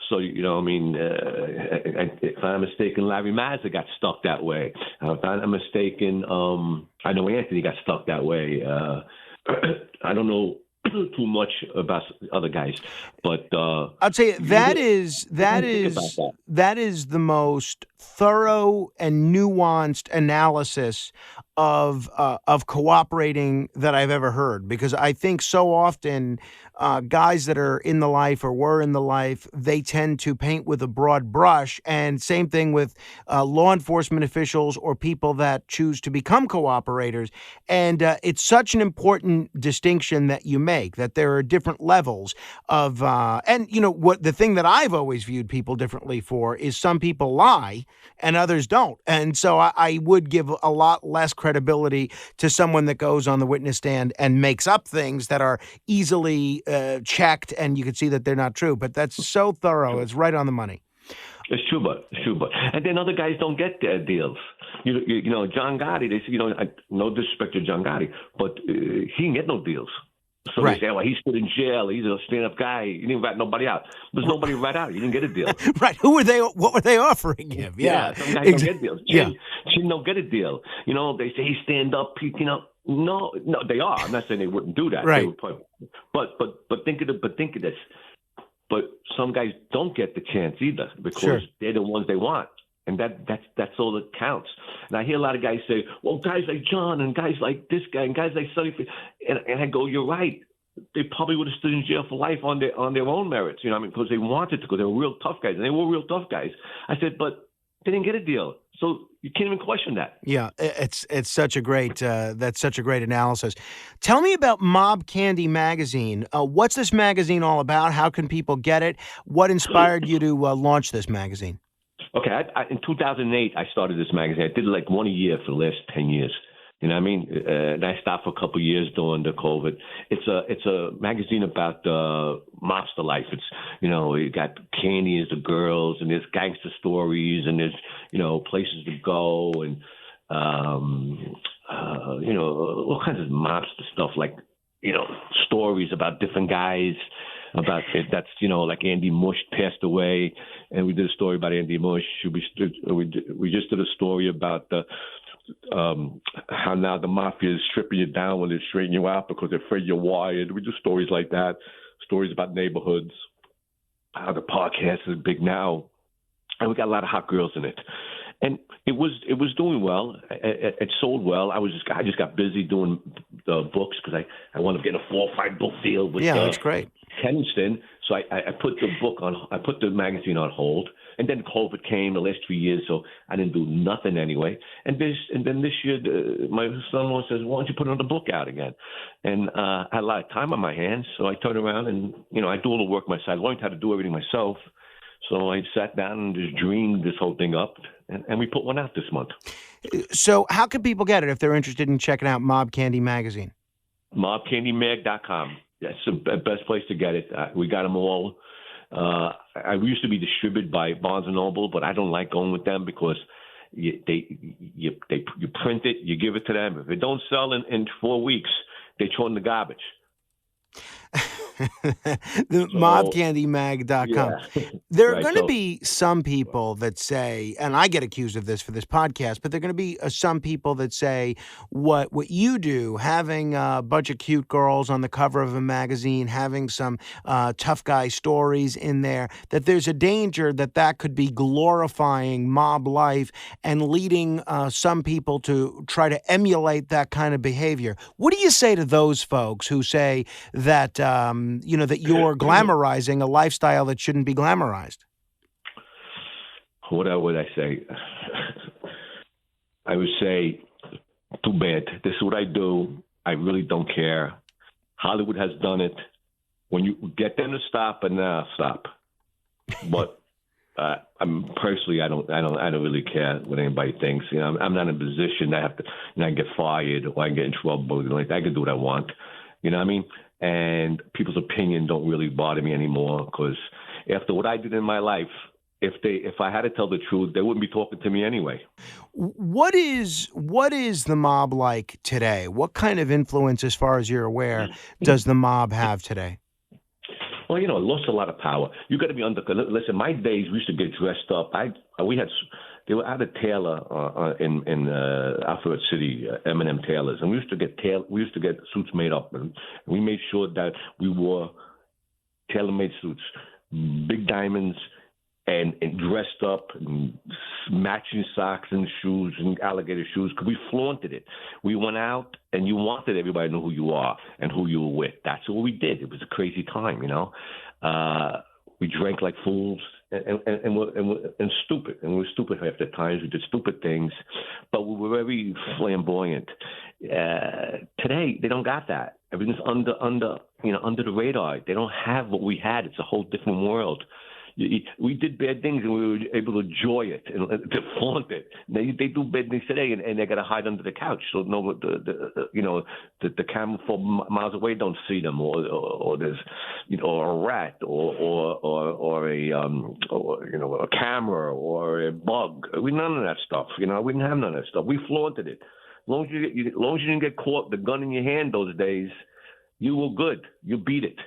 So, if I'm mistaken, Larry Mazza got stuck that way. If I'm mistaken, I know Anthony got stuck that way. I don't know too much about other guys, but I'll tell you that is the most thorough and nuanced analysis of cooperating that I've ever heard, because I think so often guys that are in the life or were in the life, they tend to paint with a broad brush. And same thing with law enforcement officials or people that choose to become cooperators. And it's such an important distinction that you make, that there are different levels of and you know what, the thing that I've always viewed people differently for is some people lie and others don't. And so I would give a lot less credibility to someone that goes on the witness stand and makes up things that are easily checked and you can see that they're not true. But that's so thorough. It's right on the money. It's true, but and then other guys don't get their deals. You know, John Gotti. They say, you know, no disrespect to John Gotti, but he didn't get no deals. So Right. they say, well, he's still in jail. He's a stand-up guy. He didn't rat nobody out. There's nobody rat out. He didn't get a deal. Right. Who were they? What were they offering him? Yeah. Some guys don't get deals. Yeah. Chin don't get a deal. You know, they say he's stand-up. You know, no, they are. I'm not saying they wouldn't do that. Right. They would but think of this. But some guys don't get the chance either because Sure. they're the ones they want. And that's all that counts. And I hear a lot of guys say, well, guys like John and guys like this guy and guys like Sonny, and I go, you're right. They probably would have stood in jail for life on their own merits, you know what I mean, because they wanted to, because they were real tough guys, and they were real tough guys. I said, but they didn't get a deal. So you can't even question that. Yeah, it's such a great that's such a great analysis. Tell me about Mob Candy Magazine. What's this magazine all about? How can people get it? What inspired you to launch this magazine? Okay, in 2008, I started this magazine. I did it like one a year for the last 10 years. You know what I mean? And I stopped for a couple of years during the COVID. It's a magazine about mobster life. It's, you know, you got candy as the girls, and there's gangster stories, and there's, you know, places to go, and you know, all kinds of mobster stuff, like, you know, stories about different guys. About it, that's, you know, like Andy Mush passed away, and we did a story about Andy Mush. We just did a story about the how now the mafia is stripping you down when they straighten you out because they're afraid you're wired. We do stories like that, stories about neighborhoods, how the podcast is big now, and we got a lot of hot girls in it. And it was doing well. It sold well. I just got busy doing the books because I wanted to get a 4 or 5 book deal with that's great. Kensington. So I put the magazine on hold, and then COVID came the last 3 years, so I didn't do nothing anyway. And then this year, my son-in-law says, "Why don't you put another book out again?" And I had a lot of time on my hands, so I turned around and, you know, I do all the work myself. I learned how to do everything myself. So I sat down and just dreamed this whole thing up, and we put one out this month. So how can people get it if they're interested in checking out Mob Candy Magazine? MobCandyMag.com. That's the best place to get it. We got them all. I used to be distributed by Barnes & Noble, but I don't like going with them because you print it, you give it to them. If it don't sell in 4 weeks, they throw it in the garbage. The mobcandymag.com. Yeah. There are Right, going to so- be some people that say, and I get accused of this for this podcast, but there are going to be some people that say what you do, having a bunch of cute girls on the cover of a magazine, having some tough guy stories in there, that there's a danger that could be glorifying mob life and leading some people to try to emulate that kind of behavior. What do you say to those folks who say that that you're glamorizing a lifestyle that shouldn't be glamorized? What would I say? I would say, too bad. This is what I do. I really don't care. Hollywood has done it. When you get them to stop, and then I'll stop. But I'm personally, I don't really care what anybody thinks. You know, I'm not in a position that I have to, I get fired or I get in trouble. Like, I can do what I want. You know what I mean? And people's opinion don't really bother me anymore because after what I did in my life, if I had to tell the truth, they wouldn't be talking to me anyway. What is the mob like today? What kind of influence, as far as you're aware, does the mob have today? Well, it lost a lot of power. You got to be under. Listen, my days we used to get dressed up. They were out of tailor in Alphabet City, M&M tailors, and we used to get suits made up, and we made sure that we wore tailor-made suits, big diamonds, and dressed up and matching socks and shoes and alligator shoes because we flaunted it. We went out and you wanted everybody to know who you are and who you were with. That's what we did. It was a crazy time, you know. We drank like fools and stupid. And we were stupid half the times. We did stupid things, but we were very flamboyant. Today, they don't got that. Everything's under the radar. They don't have what we had. It's a whole different world. We did bad things and we were able to enjoy it and to flaunt it. They do bad things today and they got to hide under the couch so no the camera 4 miles away don't see them or there's a rat or a camera or a bug. We none of that stuff. We didn't have none of that stuff. We flaunted it. As long as you didn't get caught with the gun in your hand those days, you were good. You beat it.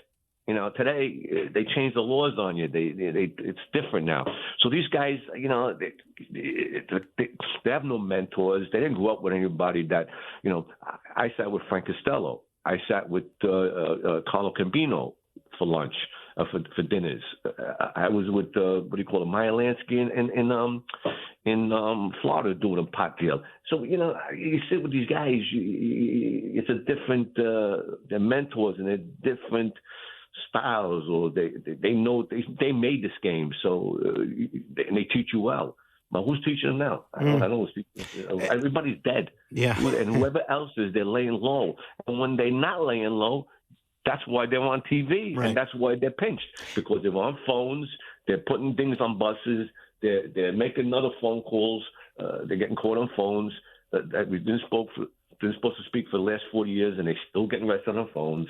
Today they changed the laws on you. It's different now. So these guys, they have no mentors. They didn't grow up with anybody that, I sat with Frank Costello. I sat with Carlo Cambino for lunch, for dinners. I was with Meyer Lansky in Florida doing a pot deal. So you sit with these guys. It's a different. They're mentors and they're different styles, or they know they made this game, so and they teach you well. But who's teaching them now? I don't know who's teaching. Everybody's dead. Yeah. And whoever else is, they're laying low. And when they're not laying low, that's why they're on TV, right. And that's why they're pinched, because they're on phones. They're putting things on buses. They're making other phone calls. They're getting caught on phones that we've been supposed to speak for the last 40 years, and they're still getting arrested on phones.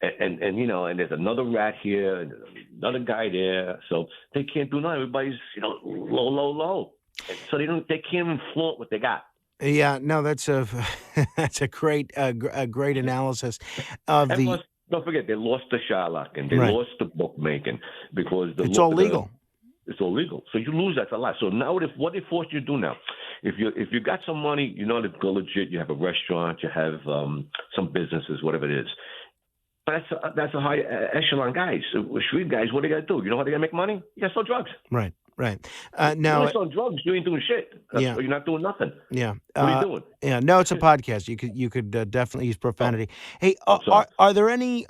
And there's another rat here, and another guy there, so they can't do nothing. Everybody's low, and so they can't even flaunt what they got. Yeah, no, that's a great analysis of the. Plus, don't forget, they lost the Shylock and they lost the bookmaking because it's all legal. It's all legal, so you lose that a lot. So now, what they force you to do now? If you got some money, to go legit. You have a restaurant, you have some businesses, whatever it is. That's a high echelon guys. Street guys, what do they got to do? You know how they got to make money? You got to sell drugs. Right. Now, you sell drugs, you ain't doing shit. You're not doing nothing. Yeah. What are you doing? Yeah. No, it's a podcast. You could definitely use profanity. Hey, are there any?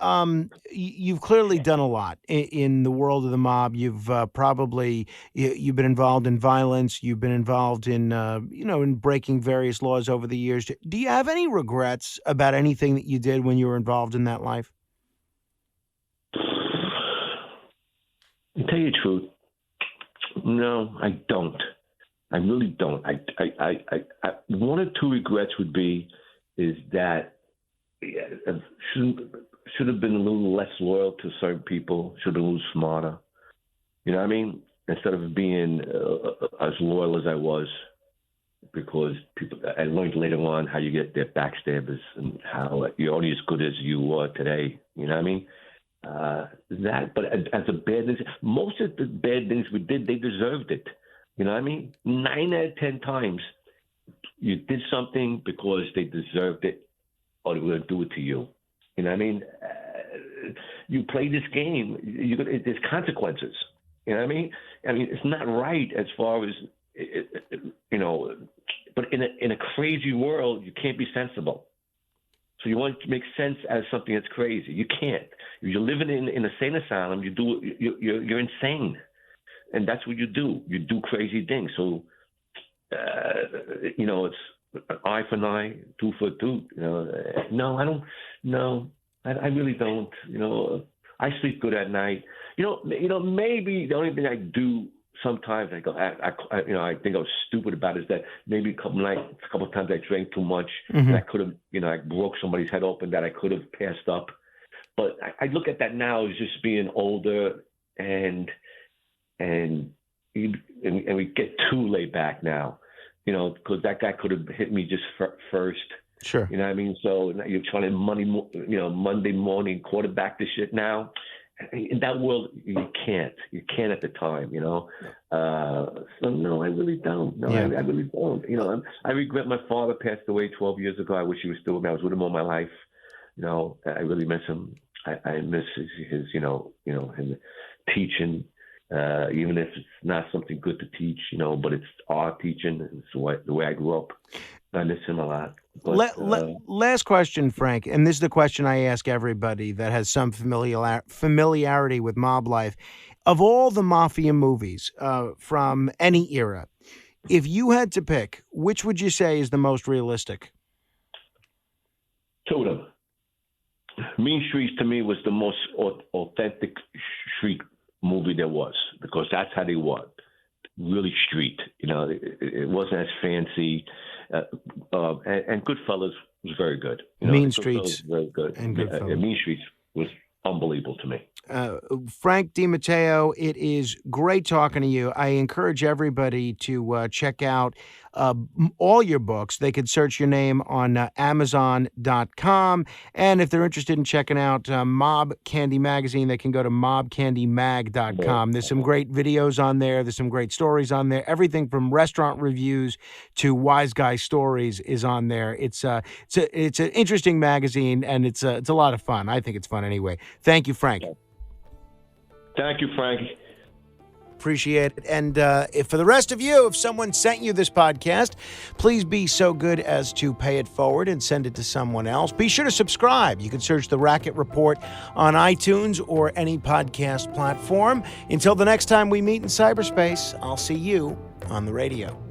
You've clearly done a lot in the world of the mob. You've probably you've been involved in violence. You've been involved in in breaking various laws over the years. Do you have any regrets about anything that you did when you were involved in that life? To tell you the truth, no, I don't. I really don't. I one or two regrets would be is that I should have been a little less loyal to certain people. Should have been a little smarter. You know what I mean? Instead of being as loyal as I was, because I learned later on how you get their backstabbers and how you're only as good as you are today. You know what I mean? But as a bad thing, most of the bad things we did, they deserved it. You know what I mean? 9 out of 10 times, you did something because they deserved it, or they were going to do it to you. You know what I mean? You play this game, there's consequences. You know what I mean? I mean, it's not right as far as but in a crazy world, you can't be sensible. So you want to make sense out of something that's crazy. You can't. If you're living in an insane asylum, you're insane, and that's what you do. You do crazy things. So, it's an eye for an eye, tooth for a tooth. No, I don't. No, I really don't. I sleep good at night. Maybe the only thing I do sometimes I go, I think I was stupid about it, is that maybe a couple of times I drank too much, and I could have, I broke somebody's head open that I could have passed up. But I look at that now as just being older, and we get too laid back now, because that guy could have hit me just first. Sure. You know what I mean? So you're trying to Monday morning quarterback this shit now. In that world, you can't. You can't at the time, So no, I really don't. No, yeah. I really don't. I regret my father passed away 12 years ago. I wish he was still with me. I was with him all my life. I really miss him. I miss his him teaching. even if it's not something good to teach, but it's art teaching. It's the way I grew up. I miss him a lot. But, last question, Frank, and this is the question I ask everybody that has some familiarity with mob life. Of all the Mafia movies from any era, if you had to pick, which would you say is the most realistic? Two of them. Mean Streets to me was the most authentic street movie there was, because that's how they were. Really street. It wasn't as fancy. And Goodfellas was very good. Mean Streets was very good. And Goodfellas. Mean Streets was unbelievable to me. Frank DiMatteo, it is great talking to you. I encourage everybody to check out all your books. They could search your name on Amazon.com. And if they're interested in checking out Mob Candy Magazine, they can go to mobcandymag.com. There's some great videos on there. There's some great stories on there. Everything from restaurant reviews to wise guy stories is on there. It's an interesting magazine, and it's a lot of fun. I think it's fun anyway. Thank you, Frank. Thank you, Frank. Appreciate it. And if for the rest of you, if someone sent you this podcast, please be so good as to pay it forward and send it to someone else. Be sure to subscribe. You can search the Racket Report on iTunes or any podcast platform. Until the next time we meet in cyberspace, I'll see you on the radio.